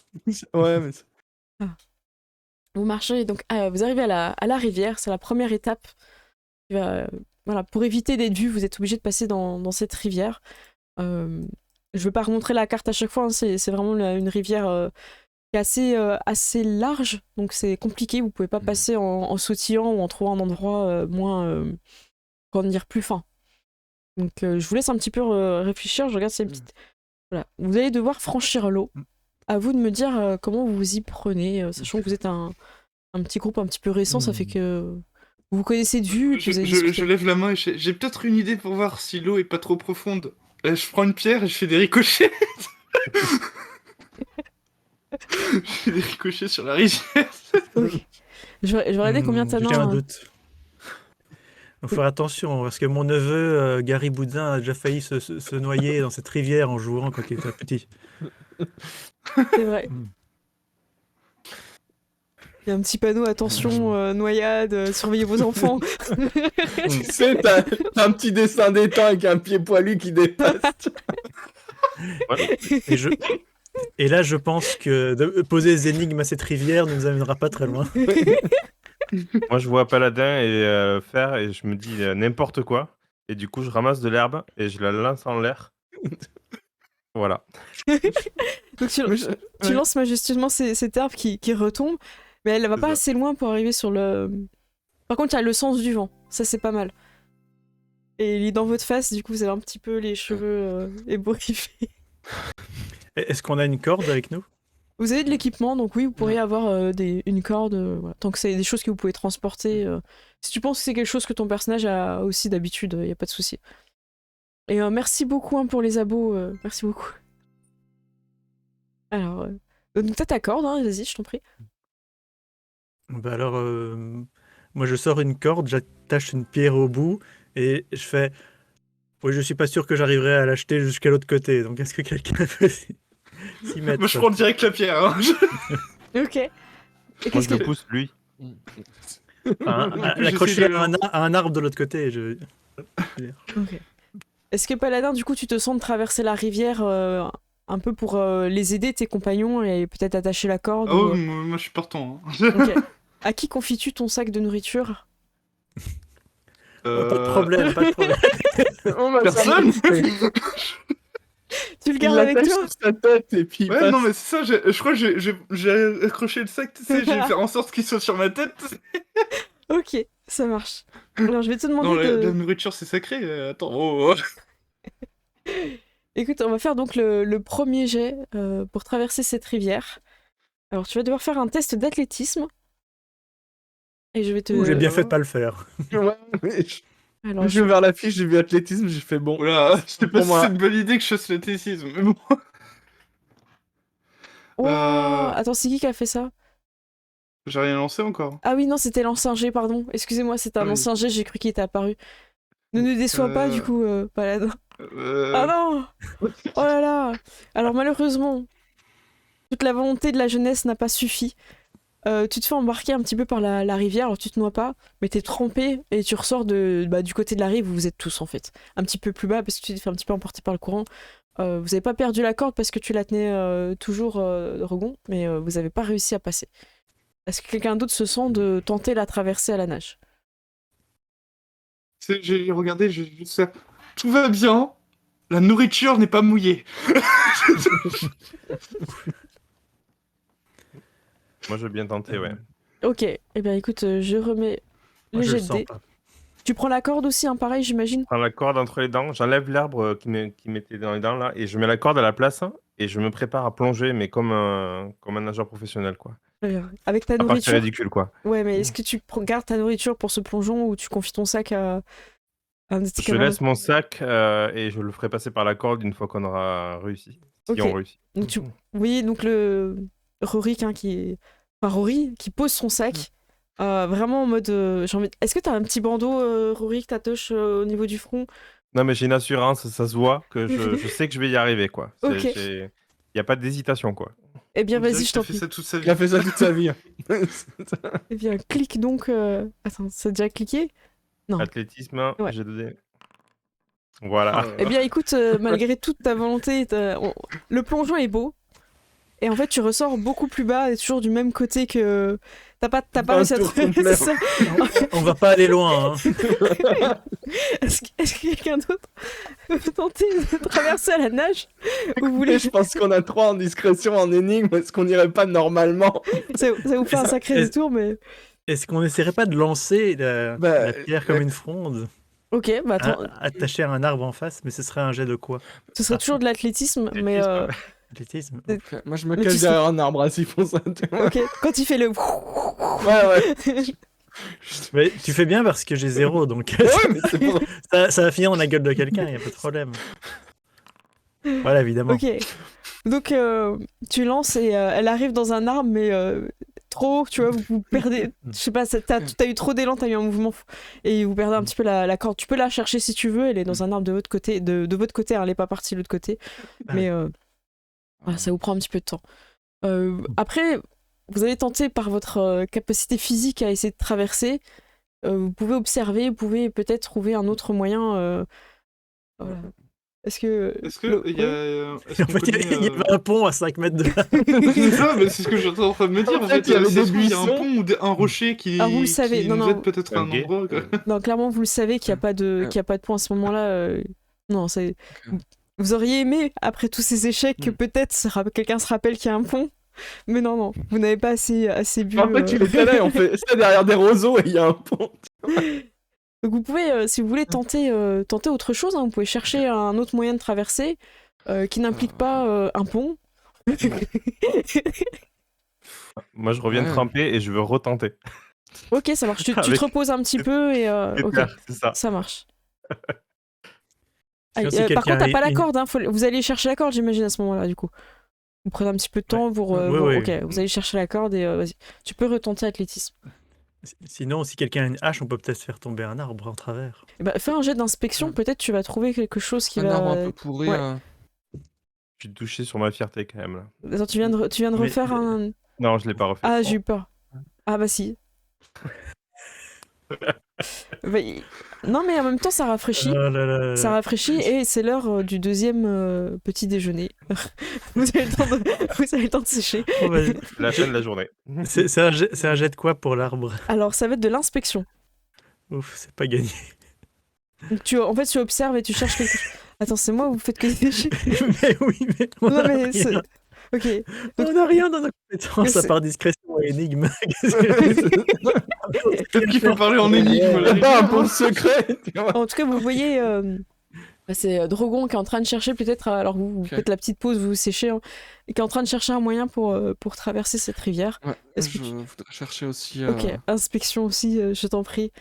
Ouais, mais.
Vous marchez, donc vous arrivez à la rivière, c'est la première étape. Voilà, pour éviter d'être vu, vous êtes obligé de passer dans cette rivière. Je ne vais pas remontrer la carte à chaque fois, c'est vraiment une rivière qui est assez large, donc c'est compliqué, vous pouvez pas passer en sautillant ou en trouvant un endroit comment dire, plus fin. Donc je vous laisse un petit peu réfléchir, je regarde ces petites... Voilà. Vous allez devoir franchir l'eau. À vous de me dire comment vous vous y prenez, sachant que vous êtes un petit groupe un petit peu récent, ça fait que vous vous connaissez de vue. Et puis vous avez discuté.
Je lève la main et j'ai peut-être une idée pour voir si l'eau est pas trop profonde. Je prends une pierre et je fais des ricochets. Je fais des ricochets sur la rivière.
Ok. Je vais regarder combien t'as
J'ai un doute. Il faut faire attention, parce que mon neveu, Gary Boudin, a déjà failli se noyer dans cette rivière en jouant quand il était petit.
C'est vrai. Il y a un petit panneau, attention, noyade, surveillez vos enfants.
Tu sais, t'as un petit dessin d'étang avec un pied poilu qui dépasse.
Ouais.
Et là, je pense que de poser des énigmes à cette rivière ne nous amènera pas très loin.
Moi, je vois Paladin faire et je me dis n'importe quoi. Et du coup, je ramasse de l'herbe et je la lance en l'air. Voilà.
Donc tu lances majestueusement cette herbe qui retombe, mais elle va pas assez loin pour arriver sur le... Par contre, il y a le sens du vent, ça c'est pas mal. Et il est dans votre face, du coup vous avez un petit peu les cheveux ébouriffés.
Est-ce qu'on a une corde avec nous?
Vous avez de l'équipement, donc oui, vous pourriez avoir une corde, voilà. Tant que c'est des choses que vous pouvez transporter. Si tu penses que c'est quelque chose que ton personnage a aussi d'habitude, il n'y a pas de souci. Et merci beaucoup pour les abos, merci beaucoup. Alors, donc t'as ta corde, hein, vas-y, je t'en prie.
Bah alors, moi je sors une corde, j'attache une pierre au bout et je fais... Oui, je suis pas sûr que j'arriverai à l'acheter jusqu'à l'autre côté, donc est-ce que quelqu'un peut s'y mettre?
Moi, je prends direct la pierre. Hein.
Ok. Et
Moi,
qu'est-ce
je
que...
pousse lui.
L'accrocher à un arbre de l'autre côté.
Ok. Est-ce que Paladin, du coup, tu te sens de traverser la rivière un peu pour les aider, tes compagnons, et peut-être attacher la corde
Oh,
ou...
moi je suis partant. Hein.
Ok. À qui confies-tu ton sac de nourriture?
Pas de problème, pas de problème.
Personne.
Tu le gardes avec toi?
sur sa tête et puis.
Ouais, non, mais c'est ça, je crois que j'ai accroché le sac, tu sais, j'ai fait en sorte qu'il soit sur ma tête.
Ok, ça marche. Alors, je vais te demander
Non,
de...
la nourriture, c'est sacré. Attends, oh.
Écoute, on va faire donc le premier jet pour traverser cette rivière. Alors, tu vas devoir faire un test d'athlétisme. Et je vais te...
J'ai bien fait de pas le faire.
Ouais, mais
Alors,
j'ai ouvert la fiche, j'ai vu athlétisme, j'ai fait bon.
Voilà, je sais pas
Pour
si
moi.
c'est une bonne idée que je fasse l'athlétisme, mais bon.
Oh,
Euh,
attends, c'est qui a fait ça?
J'ai rien lancé encore.
Ah oui, non, c'était l'ancien G, pardon. Excusez-moi, c'était un
Oui.
ancien G, j'ai cru qu'il était apparu. Ne nous déçois pas, du coup, Paladin. Ah non! Oh là là! Alors malheureusement, toute la volonté de la jeunesse n'a pas suffi. Tu te fais embarquer un petit peu par la rivière, alors tu te noies pas, mais t'es trempé et tu ressors du côté de la rive où vous êtes tous en fait. Un petit peu plus bas parce que tu t'es fait un petit peu emporter par le courant. Vous avez pas perdu la corde parce que tu la tenais toujours Regon, mais vous avez pas réussi à passer. Est-ce que quelqu'un d'autre se sent de tenter la traversée à la nage?
J'ai regardé, je vais juste faire. Tout va bien. La nourriture n'est pas mouillée.
Moi, je veux bien tenter, ouais.
Ok, eh bien écoute, je remets
Moi,
les
je le
jets de
sens
dés.
pas.
Tu prends la corde aussi, hein, pareil, j'imagine?
Je prends la corde entre les dents, j'enlève l'arbre qui m'était dans les dents là, et je mets la corde à la place, hein, et je me prépare à plonger, mais comme un nageur professionnel, quoi.
Avec ta
À part que c'est
nourriture?
ridicule, quoi.
Ouais, mais est-ce que tu gardes ta nourriture pour ce plongeon ou tu confies ton sac à un de tes
Je
camarades?
laisse mon sac et je le ferai passer par la corde une fois qu'on aura réussi. Si
Ok.
on réussit.
Donc oui, donc le Rorik hein, Rory qui pose son sac, vraiment en mode Est-ce que t'as un petit bandeau, Rory, que t'attaches au niveau du front?
Non, mais j'ai une assurance, ça se voit, que je sais que je vais y arriver, quoi.
Ok.
Il n'y a pas d'hésitation, quoi.
Eh bien,
On dirait
vas-y,
qu'il
je t'en
a fait
prie.
ça toute sa
Il
vie.
a fait ça toute sa vie.
Eh bien, clique donc. Attends, ça a déjà cliqué? Non.
Athlétisme,
Ouais.
G2D. Voilà.
Eh bien, écoute, malgré toute ta volonté, le plongeon est beau. Et en fait, tu ressors beaucoup plus bas et toujours du même côté que. T'as pas
Un
réussi à
tour
te.
complet.
C'est ça.
On va pas aller loin. Hein.
Est-ce que quelqu'un d'autre veut tenter de traverser à la nage? Ou vous voulez.
Je pense qu'on a 3 en discrétion, en énigme. Est-ce qu'on irait pas normalement?
Ça vous fait un sacré
Est-ce-
détour, mais.
Est-ce qu'on essaierait pas de lancer
Bah,
la pierre comme une fronde,
Ok, bah attends.
attachée à un arbre en face, mais ce serait un jet de quoi?
Ce serait toujours de l'athlétisme, mais.
Athlétisme?
Moi, je me
Mais
cache
tu sais-
derrière un arbre à 6 pour ça. tu vois.
Ok, quand il fait le.
Ouais.
Mais tu fais bien parce que j'ai 0, donc
Ouais, mais c'est pour...
ça va finir dans la gueule de quelqu'un, y a pas de problème. Voilà, évidemment.
Ok. Donc, tu lances et elle arrive dans un arbre, mais trop, tu vois, vous perdez. Je sais pas, t'as eu trop d'élan, t'as eu un mouvement et vous perdez un petit peu la corde. Tu peux la chercher si tu veux, elle est dans un arbre de votre côté, de votre côté, hein, elle est pas partie de l'autre côté. Mais voilà, ça vous prend un petit peu de temps. Après, vous allez tenter par votre capacité physique à essayer de traverser. Vous pouvez observer, vous pouvez peut-être trouver un autre moyen. Voilà. Est-ce que.
Est-ce que il y a. Est-ce
En
qu'on
fait, il
connaît,
y avait un pont à 5 mètres de là.
C'est ça, mais c'est ce que j'étais en train de me dire.
En
En
fait,
fait,
il y avait
ça
des
se trouve, il y a un
buissons.
pont ou un rocher qui,
Ah, vous le savez,
qui
non,
nous
non.
aide peut-être à un
Ok.
endroit. quoi.
Non, clairement, vous le savez qu'il n'y a pas de, qu'il y a pas de point à ce moment-là. Non, c'est. Vous auriez aimé, après tous ces échecs, que peut-être quelqu'un se rappelle qu'il y a un pont. Mais non, vous n'avez pas assez bu.
En fait, il était là et on fait ça derrière des roseaux et il y a un pont.
Donc vous pouvez, si vous voulez, tenter autre chose. Hein. Vous pouvez chercher un autre moyen de traverser qui n'implique pas un pont.
Moi, je reviens
Ouais.
tremper et je veux retenter.
Ok, ça marche. Tu te
Avec-
reposes un petit peu et
C'est
ok,
clair, c'est ça.
ça marche.
Sinon,
Ah,
si
par
quelqu'un
contre, t'as pas la
est-
corde. Hein, vous allez chercher la corde, j'imagine, à ce moment-là, du coup. Vous prenez un petit peu de temps,
Ouais.
ok, vous allez chercher la corde et vas-y. Tu peux retenter athlétisme.
Sinon, si quelqu'un a une hache, on peut peut-être faire tomber un arbre en travers.
Eh ben, fais un jet d'inspection, peut-être tu vas trouver quelque chose qui
Un
va.
arbre un peu pourri.
Ouais.
Je suis touché sur ma fierté quand même là.
Attends, tu viens de
Mais-
refaire un.
Non, je l'ai pas refait.
Ah, j'ai eu peur. Ah bah si. Bah, non mais en même temps ça rafraîchit.
Oh là là là
Ça
là.
rafraîchit et c'est l'heure du deuxième petit déjeuner. Vous avez le temps de sécher.
Oh, vas-y.
La fin de la journée.
C'est un jet de quoi pour l'arbre?
Alors ça va être de l'inspection.
Ouf, c'est pas gagné.
Donc en fait tu observes et tu cherches quelque chose. Attends, c'est moi ou vous faites que des déchets?
Mais oui, mais on
Non
a
mais
rien.
c'est. Ok.
On n'a rien dans nos compétences
Mais
à part discrétion et énigme.
Peut-être qu'il faut parler en énigme. là.
Il y a pas un pont secret. tu vois.
En tout cas, vous voyez, c'est Drogon qui est en train de chercher peut-être, alors vous
Ok.
faites la petite pause, vous vous séchez, hein, et qui est en train de chercher un moyen pour traverser cette rivière.
Ouais,
Est-ce que
je voudrais chercher aussi.
Ok, inspection aussi, je t'en prie.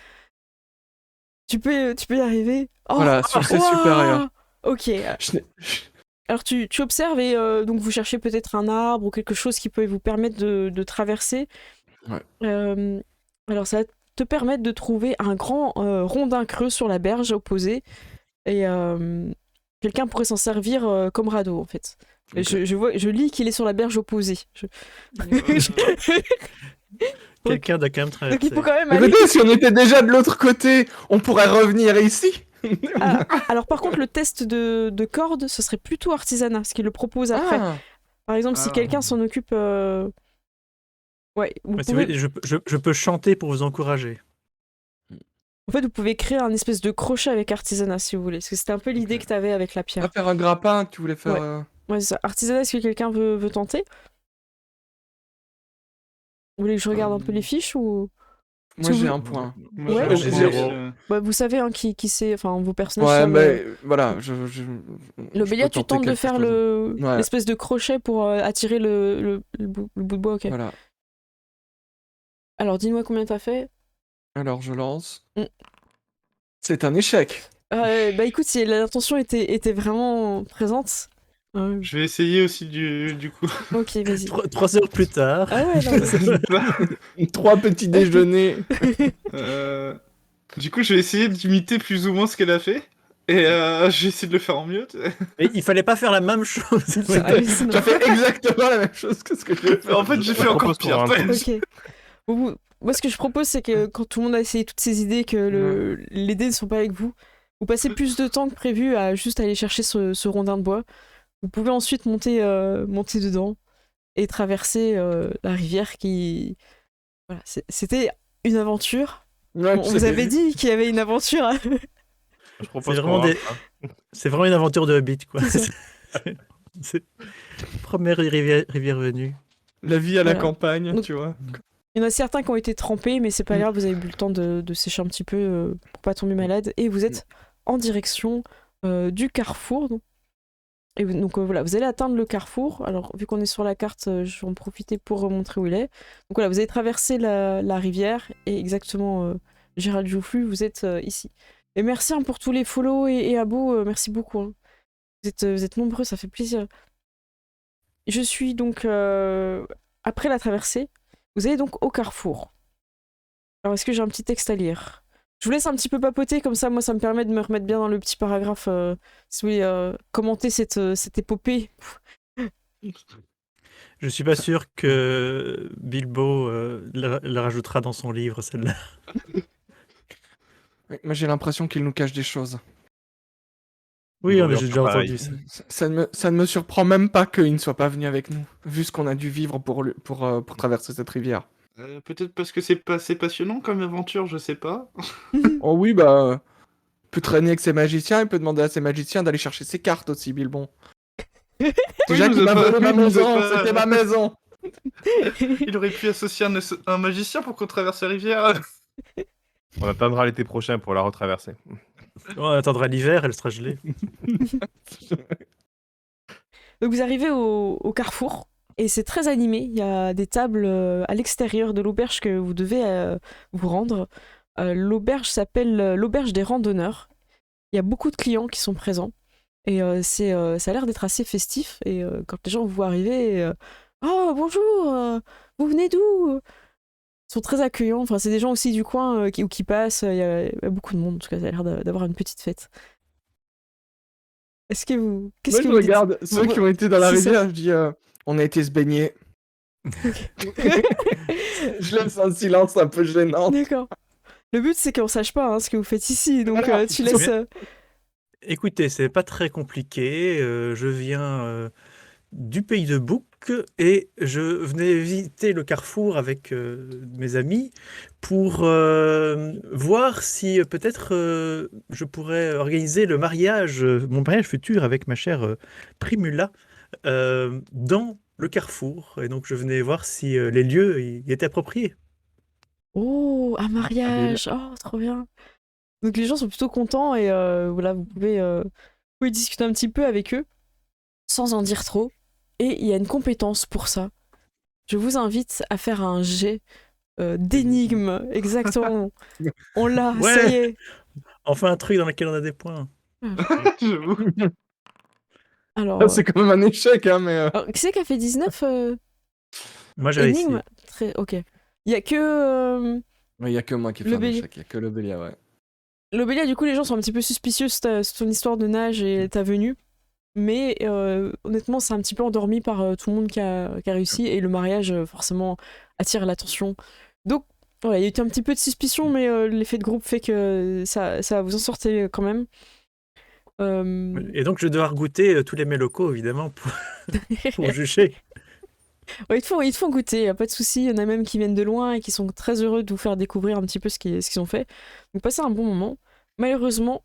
Tu peux y arriver. Oh,
Voilà, succès
ouah
supérieur.
Ok,
Je n'ai-
Alors tu observes et donc vous cherchez peut-être un arbre ou quelque chose qui peut vous permettre de traverser.
Ouais.
Alors ça va te permettre de trouver un grand rondin creux sur la berge opposée et quelqu'un pourrait s'en servir comme radeau en fait. Et
Ok.
je lis qu'il est sur la berge opposée.
Quelqu'un doit quand même
Donc
traverser.
il faut quand même aller.
Écoutez, si on était déjà de l'autre côté, on pourrait revenir ici.
Alors par contre le test de corde ce serait plutôt artisanat, ce qu'il le propose après.
Ah,
Par exemple si
Ah.
quelqu'un s'en occupe... Ouais, vous
Mais si vous
pouvez...
voulez, je peux chanter pour vous encourager.
En fait, vous pouvez créer un espèce de crochet avec artisanat si vous voulez. Parce que c'était un peu l'idée
Ok.
que tu avais avec la
à
pierre.
faire un grappin que tu voulais faire.
Ouais. Ouais, c'est ça. Artisanat, est-ce que quelqu'un veut tenter? Vous voulez que je regarde un peu les fiches ou...
Moi,
Si
j'ai
vous-
un point.
Moi,
Ouais,
j'ai un
j'ai-
point,
Bah, vous savez hein, qui c'est, enfin vos personnages
Ouais,
savent,
mais voilà,
L'Obélia,
peux
tu
tenter
tentes de
quelque
faire
chose. Ouais.
l'espèce de crochet pour attirer le bout de bois, ok.
Voilà.
Alors dis-moi combien t'as fait.
Alors, je lance.
Mm.
C'est un échec.
Bah écoute, si l'intention était vraiment présente.
Je vais essayer aussi du coup.
Ok, vas-y.
3 heures plus tard.
Ah ouais, non, mais c'est-
3 petits déjeuners.
Du coup, je vais essayer d'imiter plus ou moins ce qu'elle a fait. Et je vais essayer de le faire en mieux.
Mais il fallait pas faire la même chose.
c'est hallucinant.
Tu as fait exactement la même chose que ce que j'ai fait.
En fait, j'ai fait encore
propose qu'on
pire.
rentre.
Ok. Moi, ce que je propose, c'est que quand tout le monde a essayé toutes ces idées, que les dés ne sont pas avec vous, vous passez plus de temps que prévu à juste aller chercher ce rondin de bois. Vous pouvez ensuite monter dedans et traverser la rivière qui... Voilà, c'était une aventure.
Ouais,
On vous avait dit qu'il y avait une aventure.
Je propose
C'est
qu'on
vraiment
rentre,
des-
hein.
C'est vraiment une aventure de Hobbit, quoi.
C'est ça.
C'est première rivière venue.
La vie à la
Voilà.
campagne,
Donc-
tu vois.
Il y en a certains qui ont été trempés, mais c'est pas grave, vous avez eu le temps de sécher un petit peu pour pas tomber malade. Et vous êtes en direction du carrefour. Et donc voilà, vous allez atteindre le carrefour. Alors, vu qu'on est sur la carte, je vais en profiter pour remontrer où il est. Donc voilà, vous avez traversé la rivière et exactement, Gérald Joufflu, vous êtes ici. Et merci hein, pour tous les follow et abos, merci beaucoup. Hein. Vous êtes nombreux, ça fait plaisir. Je suis donc, après la traversée, vous allez donc au carrefour. Alors, est-ce que j'ai un petit texte à lire? Je vous laisse un petit peu papoter, comme ça, moi, ça me permet de me remettre bien dans le petit paragraphe, si vous voulez commenter cette épopée.
Je suis pas sûr que Bilbo la rajoutera dans son livre, celle-là.
Moi, j'ai l'impression qu'il nous cache des choses.
Oui,
Ils
mais
vont
j'ai
faire
déjà
pareil.
entendu ça.
Ça ne me surprend même pas qu'il ne soit pas venu avec nous, vu ce qu'on a dû vivre pour traverser cette rivière.
Peut-être parce que c'est pas assez passionnant comme aventure, je sais pas.
Oh oui, bah... peut traîner avec ses magiciens, il peut demander à ses magiciens d'aller chercher ses cartes aussi, Bilbon. Déjà
il
qu'il
nous a
m'a
pas-
volé ma
il nous a
maison,
pas-
c'était ma maison.
Il aurait pu associer un magicien pour qu'on traverse la rivière.
On attendra l'été prochain pour la retraverser.
On attendra l'hiver, elle sera gelée.
Donc vous arrivez au carrefour et c'est très animé. Il y a des tables à l'extérieur de l'auberge que vous devez vous rendre. L'auberge s'appelle l'auberge des randonneurs. Il y a beaucoup de clients qui sont présents et ça a l'air d'être assez festif. Et quand les gens vous voient arriver, oh bonjour, vous venez d'où? Ils sont très accueillants. Enfin, c'est des gens aussi du coin qui passent. Il y a beaucoup de monde. En tout cas, ça a l'air d'avoir une petite fête. Est-ce que vous... Qu'est-ce
Moi,
que
je
vous dites?
regarde ceux
Bon,
qui ont été dans la
c'est ça.
rivière, je dis, on a été se baigner. Je laisse un silence un peu gênant.
D'accord. Le but, c'est qu'on sache pas hein, ce que vous faites ici. Donc,
Voilà.
tu laisses...
Écoutez, c'est pas très compliqué. Je viens du pays de Bouc et je venais visiter le carrefour avec mes amis pour voir si peut-être je pourrais organiser le mariage, mon mariage futur avec ma chère Primula dans le carrefour. Et donc je venais voir si les lieux y étaient appropriés.
Oh, un mariage. Oh, trop bien. Donc, les gens sont plutôt contents et voilà, vous pouvez discuter un petit peu avec eux sans en dire trop. Et il y a une compétence pour ça. Je vous invite à faire un jet d'énigmes. Exactement. On l'a,
Ouais.
ça y est.
Enfin un truc dans lequel on a des points.
J'avoue.
Alors,
C'est quand même un échec, hein, mais...
qui c'est qui a fait 19
Moi, j'ai réussi.
énigmes? Ok. Il y a que
Il y a que moi qui ai fait
Le
un
Bélier.
échec, il y a que Lobelia, ouais.
L'Obélia, du coup, les gens sont un petit peu suspicieux sur ton histoire de nage et ta venue. Mais honnêtement, c'est un petit peu endormi par tout le monde qui a réussi. Et le mariage, forcément, attire l'attention. Donc, voilà, il y a eu un petit peu de suspicion, mais l'effet de groupe fait que ça va vous en sortir quand même.
Et donc, je vais devoir goûter tous les mets locaux, évidemment, pour juger.
Ouais, ils te font goûter, y a pas de souci. Il y en a même qui viennent de loin et qui sont très heureux de vous faire découvrir un petit peu ce qu'ils ont fait. Donc, passez un bon moment. Malheureusement,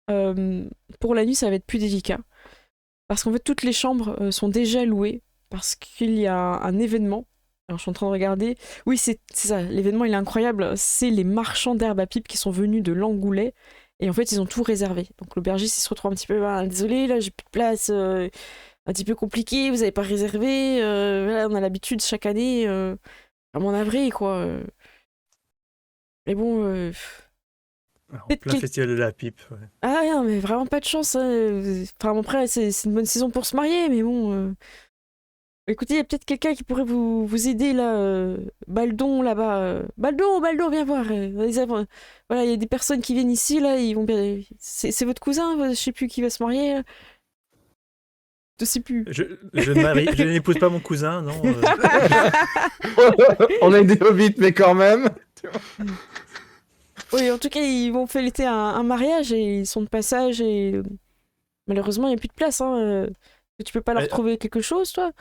pour la nuit, ça va être plus délicat. Parce qu'en fait, toutes les chambres sont déjà louées. Parce qu'il y a un événement. Alors, je suis en train de regarder. Oui, c'est ça. L'événement, il est incroyable. C'est les marchands d'herbe à pipe qui sont venus de Langoulet. Et en fait, ils ont tout réservé. Donc, l'aubergiste, il se retrouve un petit peu. Ah, désolé, là, j'ai plus de place. Un petit peu compliqué. Vous n'avez pas réservé. Voilà, on a l'habitude chaque année. Vraiment navré, quoi. Mais bon.
En
Peut-être
plein festival de la pipe. Ouais.
Ah non, mais vraiment pas de chance. Hein. Enfin, bon, après, c'est une bonne saison pour se marier, mais bon. Écoutez, il y a peut-être quelqu'un qui pourrait vous aider là. Baldon là-bas. Baldon, viens voir. Voilà, il y a des personnes qui viennent ici là. Ils vont bien. C'est votre cousin, je sais plus qui va se marier. Là. Je sais plus.
Je n'épouse pas mon cousin, non.
On est des hobbits, mais quand même.
Oui, en tout cas, ils vont fêter un mariage et ils sont de passage et malheureusement, il n'y a plus de place. Hein. Tu peux pas leur trouver quelque chose, toi?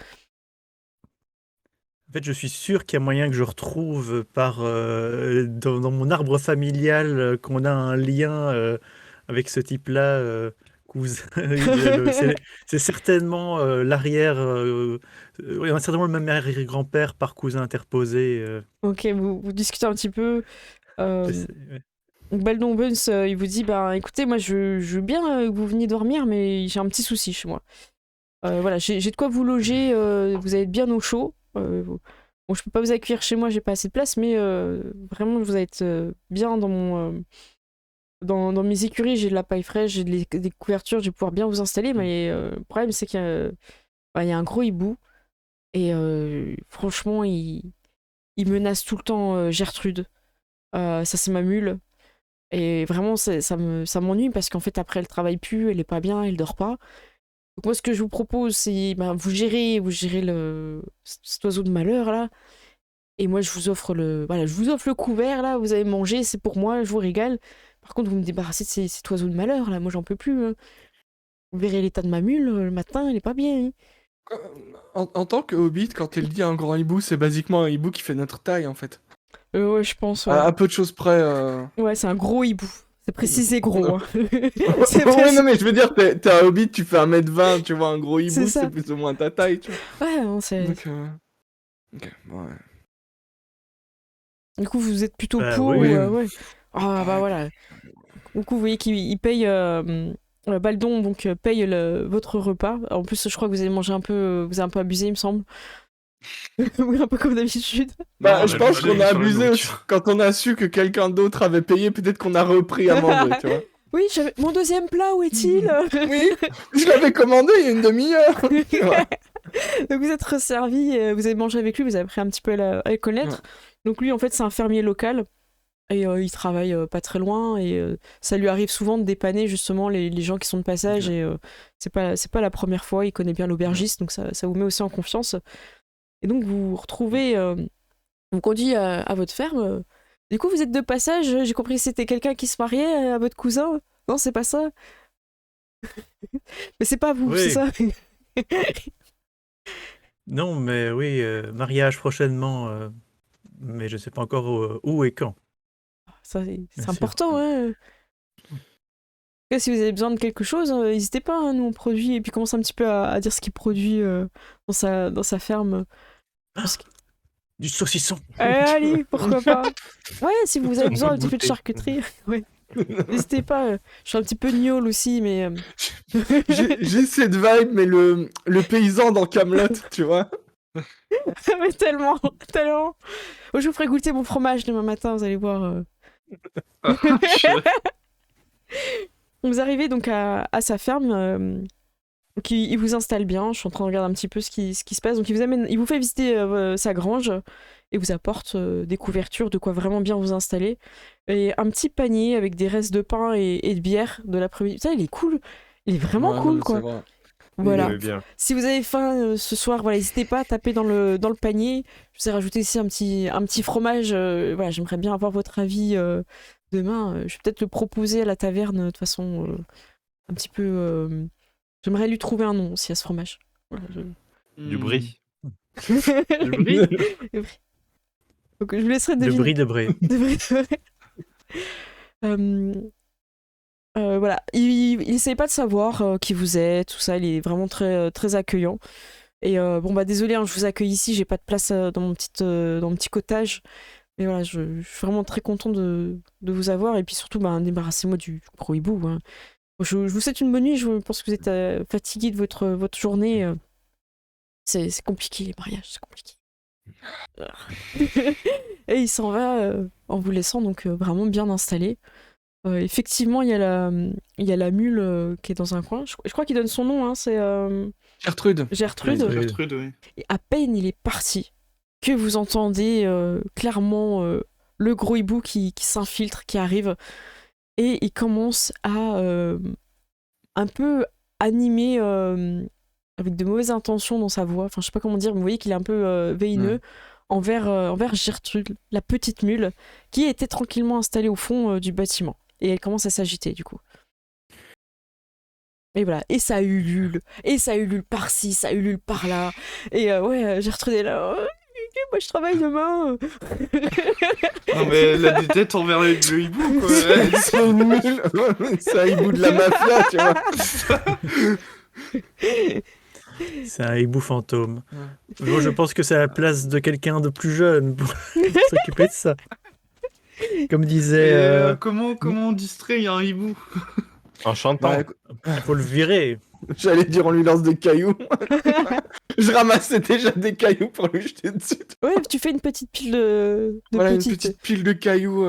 En fait, je suis sûr qu'il y a moyen que je retrouve dans mon arbre familial qu'on a un lien avec ce type-là. C'est certainement l'arrière, certainement le même arrière-grand-père par cousin interposé.
Ok, vous discutez un petit peu.
Ouais.
Donc Baldon Buns, il vous dit, bah écoutez, moi je veux bien que vous veniez dormir, mais j'ai un petit souci chez moi. Voilà, j'ai de quoi vous loger, vous allez être bien au chaud. Bon, je peux pas vous accueillir chez moi, j'ai pas assez de place, mais vraiment, vous allez être bien dans mes écuries, j'ai de la paille fraîche, j'ai des couvertures, je vais pouvoir bien vous installer, mais le problème c'est qu'il y a un gros hibou, et franchement, il menace tout le temps Gertrude. Ça c'est ma mule. Et vraiment, ça m'ennuie parce qu'en fait, après, elle travaille plus, elle est pas bien, elle dort pas. Donc moi, ce que je vous propose, c'est vous gérez cet oiseau de malheur là. Et moi, je vous offre le couvert là. Vous allez manger, c'est pour moi, je vous régale. Par contre, vous me débarrassez de cet oiseau de malheur là. Moi, j'en peux plus. Hein. Vous verrez l'état de ma mule le matin, elle est pas bien. Hein.
En tant que hobbit, quand elle dit un grand hibou, c'est basiquement un hibou qui fait notre taille en fait.
Ouais, je pense. Ouais.
À peu de choses près.
Ouais, c'est un gros hibou. C'est précisé gros. Hein.
Ouais, non, mais je veux dire, t'es un hobbit, tu fais 1m20, tu vois, un gros hibou,
C'est
c'est plus ou moins ta taille, tu vois.
Ouais, non, c'est.
Donc, ok, ouais.
Du coup, vous êtes plutôt
Bah,
pour.
oui.
Ouais. Ah, bah voilà. Du coup, vous voyez qu'il paye. Baldon donc paye votre repas. En plus, je crois que vous avez mangé un peu. Vous avez un peu abusé, il me semble. Oui, un peu comme d'habitude.
Bah,
Non,
je
on a
pense
abusé
qu'on a
sur la
abusé aussi.
nourriture.
Quand on a su que quelqu'un d'autre avait payé, peut-être qu'on a repris à manger, tu vois.
Oui, mon deuxième plat, où est-il?
Oui, je l'avais commandé il y a une demi-heure. Tu vois.
Donc vous êtes resservi, vous avez mangé avec lui, vous avez appris un petit peu à le connaître.
Ouais.
Donc lui, en fait, c'est un fermier local. Et il travaille pas très loin. Et ça lui arrive souvent de dépanner justement les gens qui sont de passage.
Ok.
Et c'est pas la première fois, il connaît bien l'aubergiste. Donc ça vous met aussi en confiance. Et donc vous vous retrouvez, vous conduit à votre ferme. Du coup, vous êtes de passage. J'ai compris que c'était quelqu'un qui se mariait à votre cousin. Non, c'est pas ça. Mais c'est pas vous,
Oui.
c'est ça.
Non, mais oui, mariage prochainement, mais je ne sais pas encore où et quand.
Ça,
Bien
c'est
sûr.
important, ouais. Et si vous avez besoin de quelque chose, n'hésitez pas, hein, nous on produit, et puis commence un petit peu à dire ce qu'il produit dans sa ferme.
Du saucisson.
Allez, pourquoi pas. Ouais, si vous avez
On
besoin
va
un petit peu de
goûter.
charcuterie, ouais. N'hésitez pas, je suis un petit peu gnôle aussi, mais...
J'ai cette vibe, mais le paysan dans Camelot, tu vois.
mais tellement. Oh, je vous ferai goûter mon fromage demain matin, vous allez voir. Vous arrivez donc à sa ferme. Donc il vous installe bien, je suis en train de regarder un petit peu ce qui se passe. Donc il vous fait visiter sa grange et vous apporte des couvertures, de quoi vraiment bien vous installer. Et un petit panier avec des restes de pain et de bière de l'après-midi. Putain, il est cool, il est vraiment
Ouais, non,
cool
mais
quoi.
c'est vrai.
Voilà.
Ouais, bien.
Si vous avez faim ce soir, voilà, n'hésitez pas à taper dans le panier. Je vous ai rajouté ici un petit fromage. Voilà, j'aimerais bien avoir votre avis demain. Je vais peut-être le proposer à la taverne de toute façon un petit peu. J'aimerais lui trouver un nom aussi à ce fromage. Voilà,
Du brie.
Du brie.
Le brie. Donc je vous laisserai
De
deviner.
bris de brais.
De brie de brie. Voilà, il essaye pas de savoir qui vous êtes, tout ça. Il est vraiment très accueillant. Et bon bah désolé, hein, je vous accueille ici, j'ai pas de place dans mon petit cottage. Mais voilà, je suis vraiment très content de vous avoir. Et puis surtout, bah, débarrassez-moi du gros hibou. Hein. Je vous souhaite une bonne nuit, je pense que vous êtes fatigué de votre journée. C'est compliqué les mariages, c'est compliqué. Et il s'en va en vous laissant donc vraiment bien installé. Effectivement, il y a la mule qui est dans un coin. Je crois qu'il donne son nom, hein, c'est
Gertrude.
Gertrude.
Gertrude.
Gertrude, oui.
Et à peine il est parti que vous entendez clairement le gros hibou qui s'infiltre, qui arrive. Et il commence à un peu animer avec de mauvaises intentions dans sa voix. Enfin, je sais pas comment dire, mais vous voyez qu'il est un peu véineux envers Gertrude, la petite mule, qui était tranquillement installée au fond du bâtiment. Et elle commence à s'agiter, du coup. Et voilà, et ça ulule par-ci, ça ulule par-là. Et ouais, Gertrude est là. Oh, moi, je travaille demain.
Non, mais elle a des têtes envers le hibou, quoi.
C'est une mule. C'est un hibou de la mafia, tu vois.
C'est un hibou fantôme. Moi, je pense que c'est à la place de quelqu'un de plus jeune pour s'occuper de ça. Comme disait...
Et, comment on distrait un hibou?
En chantant.
Bah, écoute,
faut le virer.
j'allais dire, on lui lance des cailloux. Je ramassais déjà des cailloux pour lui jeter dessus.
Ouais, tu fais une petite pile de
Voilà, une
petites.
petite pile de cailloux.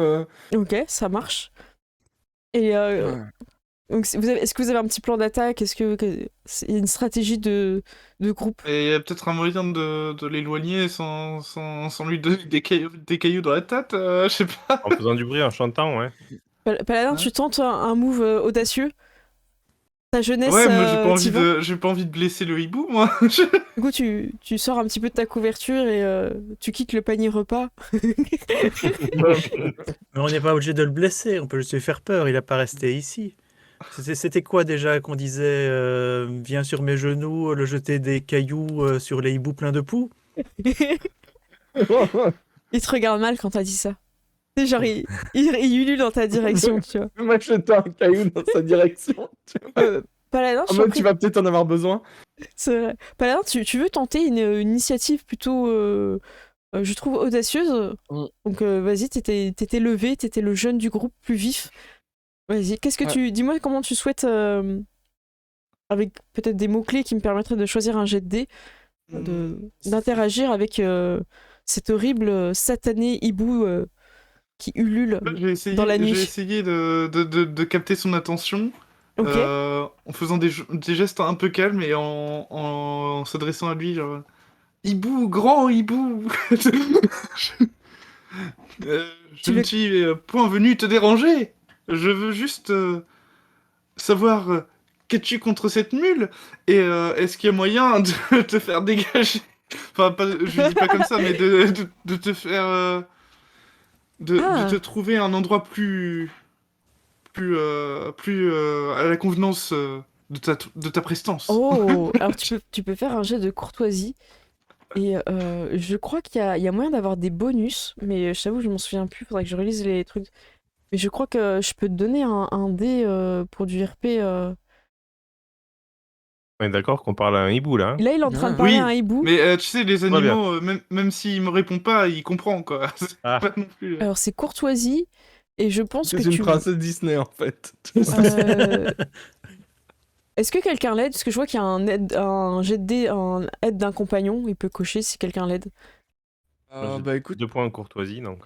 Ok, ça marche. Et
Ouais.
donc, est-ce que vous avez un petit plan d'attaque? Est-ce que c'est une stratégie de groupe?
Et il y a peut-être un moyen de l'éloigner sans lui donner des cailloux dans la tête, je sais pas.
En faisant du bruit, en chantant, ouais.
Paladin,
Ouais.
tu tentes un move audacieux? Ta jeunesse,
Ouais, moi
t'y va?
j'ai pas envie de blesser le hibou, moi.
Du coup, tu sors un petit peu de ta couverture et tu quittes le panier repas.
Mais on n'est pas obligé de le blesser, on peut juste lui faire peur, il n'a pas resté ici. C'était quoi déjà qu'on disait viens sur mes genoux, le jeter des cailloux sur les hiboux pleins de poux?
Il te regarde mal quand t'as dit ça. C'est genre, il ulule dans ta direction, tu vois.
Moi, je jette un caillou dans sa direction.
Paladin, je
En
t'en
mode,
prie.
tu vas peut-être en avoir besoin.
C'est vrai. Paladin, tu veux tenter une initiative plutôt, je trouve, audacieuse.
Mm.
Donc vas-y, t'étais levé, t'étais le jeune du groupe plus vif. Vas-y, qu'est-ce que
Ouais.
dis-moi comment tu souhaites, avec peut-être des mots-clés qui me permettraient de choisir un jet de dés, d'interagir avec cet horrible satané hibou qui ulule dans la nuit.
J'ai essayé de capter son attention
Ok.
en faisant des gestes un peu calmes et en s'adressant à lui, genre hibou, grand hibou. Je ne suis point venu te déranger. Je veux juste savoir qu'as-tu contre cette mule et est-ce qu'il y a moyen de te faire dégager. Enfin, je dis pas comme ça, mais de te faire de te trouver un endroit plus à la convenance de ta prestance.
Oh, alors tu peux faire un jet de courtoisie. Et je crois qu'il y a moyen d'avoir des bonus, mais je t'avoue, je m'en souviens plus, faudrait que je relise les trucs. Mais je crois que je peux te donner un dé pour du RP.
On est d'accord qu'on parle à un hibou, là. Hein.
Là, il est en train de
Ah.
parler
Oui,
à un hibou.
Mais tu sais, les
Très bien.
animaux, même s'il me répond pas, il comprend, quoi. C'est
Ah.
pas non plus...
Alors, c'est courtoisie, et je pense que
C'est une
tu...
princesse Disney, en fait.
Est-ce que quelqu'un l'aide? Parce que je vois qu'il y a un jet de dé, un aide d'un compagnon, il peut cocher si quelqu'un l'aide.
J'ai
Bah écoute,
2 points en courtoisie, donc...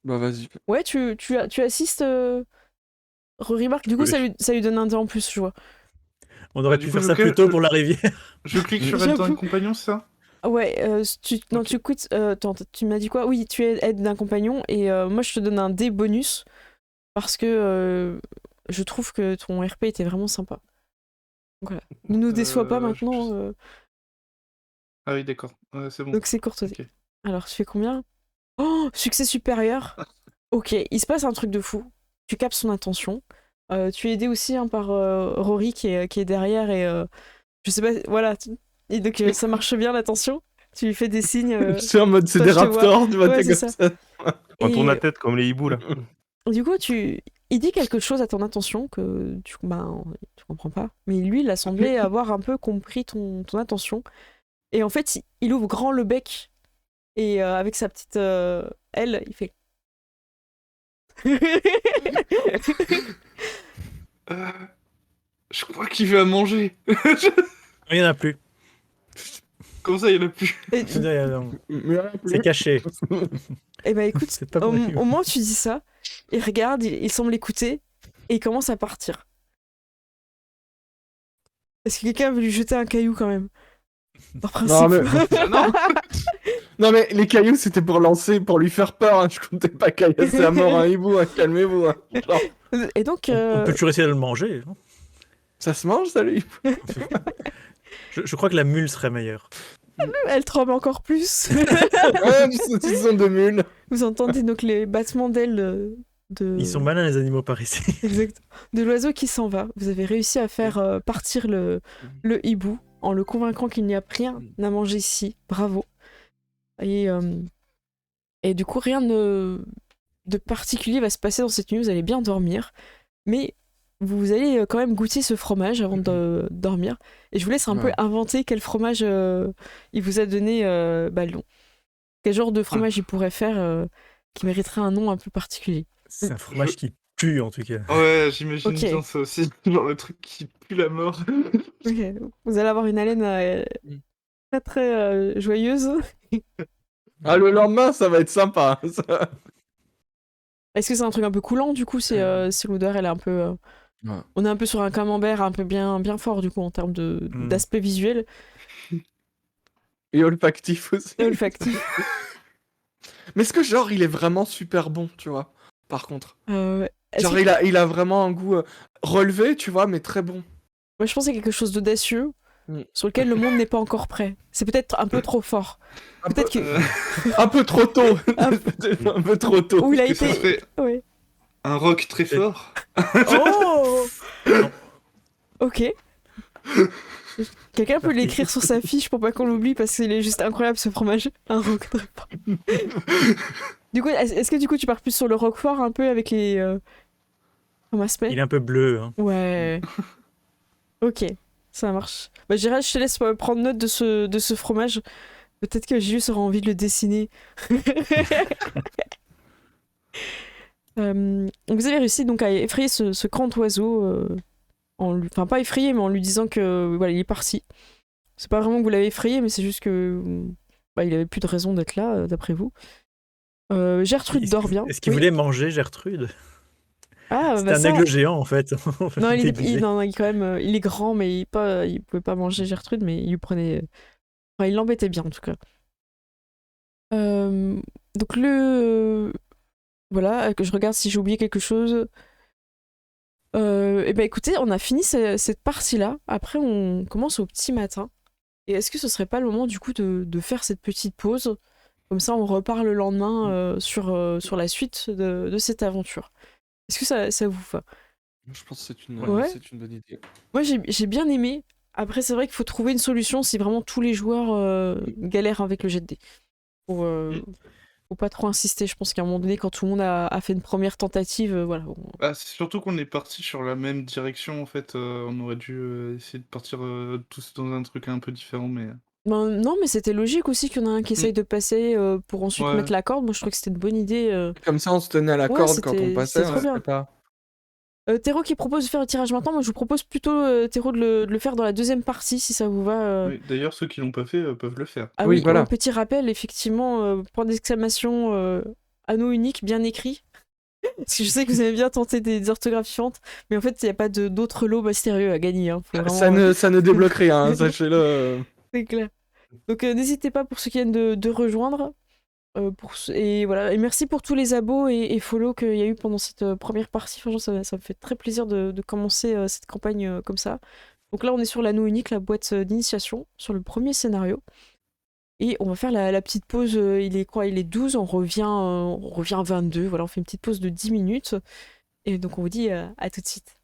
bah vas-y.
Ouais, tu assistes Rory Mark, du coup
Oui.
ça lui donne un dé en plus, je vois.
On aurait
Du
pu
coup,
faire ça plus tôt pour la rivière.
Je clique sur
J'avoue.
aide d'un compagnon, c'est ça?
Ouais, non,
Ok.
tu écoutes. Attends, tu m'as dit quoi? Oui, tu es aide d'un compagnon et moi je te donne un dé bonus parce que je trouve que ton RP était vraiment sympa. Donc voilà. Ne nous déçois pas maintenant.
Ah oui, d'accord. Ouais, c'est bon.
Donc c'est courtoisie.
Ok.
Alors, tu fais combien? Oh, succès supérieur. Ok, il se passe un truc de fou. Tu captes son attention. Tu es aidé aussi hein, par Rory qui est derrière et je sais pas, voilà. Et donc ça marche bien l'attention. Tu lui fais des signes.
C'est en mode, c'est
toi,
des
je te vois.
raptors, tu vois,
Ouais,
t'es
c'est
comme
ça.
ça.
On tourne la
Et
tête comme les hiboux là.
du coup, il dit quelque chose à ton attention que tu comprends pas. Mais lui, il a semblé avoir un peu compris ton attention. Et en fait, il ouvre grand le bec et avec sa petite aile, il fait.
Euh, Je crois qu'il veut à manger.
Il n'y en a plus.
Comment ça, il y en a plus?
Et,
C'est caché.
et bah écoute,
C'est pas
au
vrai.
moment où tu dis ça, il regarde, il semble écouter et il commence à partir. Est-ce que quelqu'un veut lui jeter un caillou quand même? Par principe.
Non, mais...
Ah non.
non, mais les cailloux, c'était pour lancer, pour lui faire peur. Hein. Je comptais pas caillasser à mort un hibou. Hein. Calmez-vous. Hein. Genre,
Et donc,
On peut toujours essayer de le manger. Hein.
ça se mange, ça, lui?
Je crois que la mule serait meilleure.
elle tremble encore plus.
Ouais, du saucisson de mule.
Vous entendez donc les battements d'ailes de...
Ils sont malins, les animaux par ici.
Exact. De l'oiseau qui s'en va. Vous avez réussi à faire partir le hibou en le convaincant qu'il n'y a rien à manger ici. Bravo. Et du coup, rien de particulier va se passer dans cette nuit. Vous allez bien dormir. Mais vous allez quand même goûter ce fromage avant de dormir. Et je vous laisse un peu inventer quel fromage il vous a donné quel genre de fromage il pourrait faire qui mériterait un nom un peu particulier.
C'est un fromage qui pue, en tout cas.
Ouais, j'imagine
Ok.
bien ça aussi. Genre le truc qui pue la mort.
Ok. Vous allez avoir une haleine très très joyeuse.
Ah, le lendemain, ça va être sympa. Hein, ça.
Est-ce que c'est un truc un peu coulant du coup? C'est l'odeur, elle est un peu.
Ouais.
On est un peu sur un camembert un peu bien fort du coup en termes d'aspect visuel
Et olfactif aussi.
et olfactif.
Mais est-ce que, genre, il est vraiment super bon, tu vois? Par contre.
Est-ce
Genre,
que-
il a vraiment un goût relevé, tu vois, mais très bon.
Moi, je pense que c'est quelque chose d'audacieux sur lequel le monde n'est pas encore prêt. C'est peut-être un peu trop fort. Peut-être que.
Un peu trop tôt. un peu trop tôt.
Où il a
Que ça
été.
serait
Ouais.
un rock très fort.
Oh Ok. Quelqu'un peut l'écrire sur sa fiche pour pas qu'on l'oublie parce qu'il est juste incroyable ce fromage. Un roquefort. Du coup, est-ce que du coup tu pars plus sur le roquefort un peu avec les comme aspect?
Il est un peu bleu. Hein.
Ouais. Ok, ça marche. Bah Gérald, je te laisse prendre note de ce fromage. Peut-être que Julius aura envie de le dessiner. Vous avez réussi donc à effrayer ce grand oiseau, enfin pas effrayé, mais en lui disant que voilà, il est parti. C'est pas vraiment que vous l'avez effrayé, mais c'est juste que il avait plus de raison d'être là, d'après vous. Gertrude dort bien.
Est-ce qu'il
Oui.
voulait manger Gertrude?
Ah,
C'était
bah
un
ça...
aigle géant, en fait.
Non, il
Déguisé.
est quand même, il est grand, mais il pouvait pas manger Gertrude, mais il lui prenait. Enfin, il l'embêtait bien en tout cas. Donc voilà, que je regarde si j'ai oublié quelque chose. Et ben écoutez, on a fini cette partie-là. Après, on commence au petit matin. Et est-ce que ce serait pas le moment du coup de faire cette petite pause? Comme ça, on repart le lendemain sur la suite de cette aventure. Est-ce que ça vous va?
Je pense que
Ouais.
c'est une bonne idée.
Moi, j'ai bien aimé. Après, c'est vrai qu'il faut trouver une solution si vraiment tous les joueurs galèrent avec le jet de dés. Faut pas trop insister. Je pense qu'à un moment donné, quand tout le monde a fait une première tentative, voilà.
Bah, c'est surtout qu'on est parti sur la même direction en fait. On aurait dû essayer de partir tous dans un truc un peu différent, mais.
Ben, non, mais c'était logique aussi qu'il y en a un qui essaye de passer pour ensuite
Ouais.
mettre la corde. Moi, je trouvais que c'était une bonne idée.
Comme ça, on se tenait à la
Ouais,
corde quand
c'était
on passait.
trop bien.
Pas...
Théro qui propose de faire le tirage maintenant. Moi, je vous propose plutôt, Théro, de le faire dans la deuxième partie, si ça vous va.
Oui, d'ailleurs, ceux qui l'ont pas fait peuvent le faire.
Ah
Oui,
oui,
voilà.
un petit rappel, effectivement, point d'exclamation, anneau unique, bien écrit. Parce que je sais que vous aimez bien tenter des orthographes chiantes, mais en fait, il n'y a pas d'autres lots mystérieux à gagner. Hein. Faut vraiment,
Ça ne débloque rien, hein, sachez-le.
C'est clair. Donc n'hésitez pas pour ceux qui viennent de rejoindre. Et voilà. Et merci pour tous les abos et follow qu'il y a eu pendant cette première partie. Franchement, ça me fait très plaisir de commencer cette campagne comme ça. Donc là, on est sur l'anneau unique, la boîte d'initiation, sur le premier scénario. Et on va faire la petite pause. Il est quoi? Il est 12, on revient à 22. Voilà, on fait une petite pause de 10 minutes. Et donc on vous dit à tout de suite.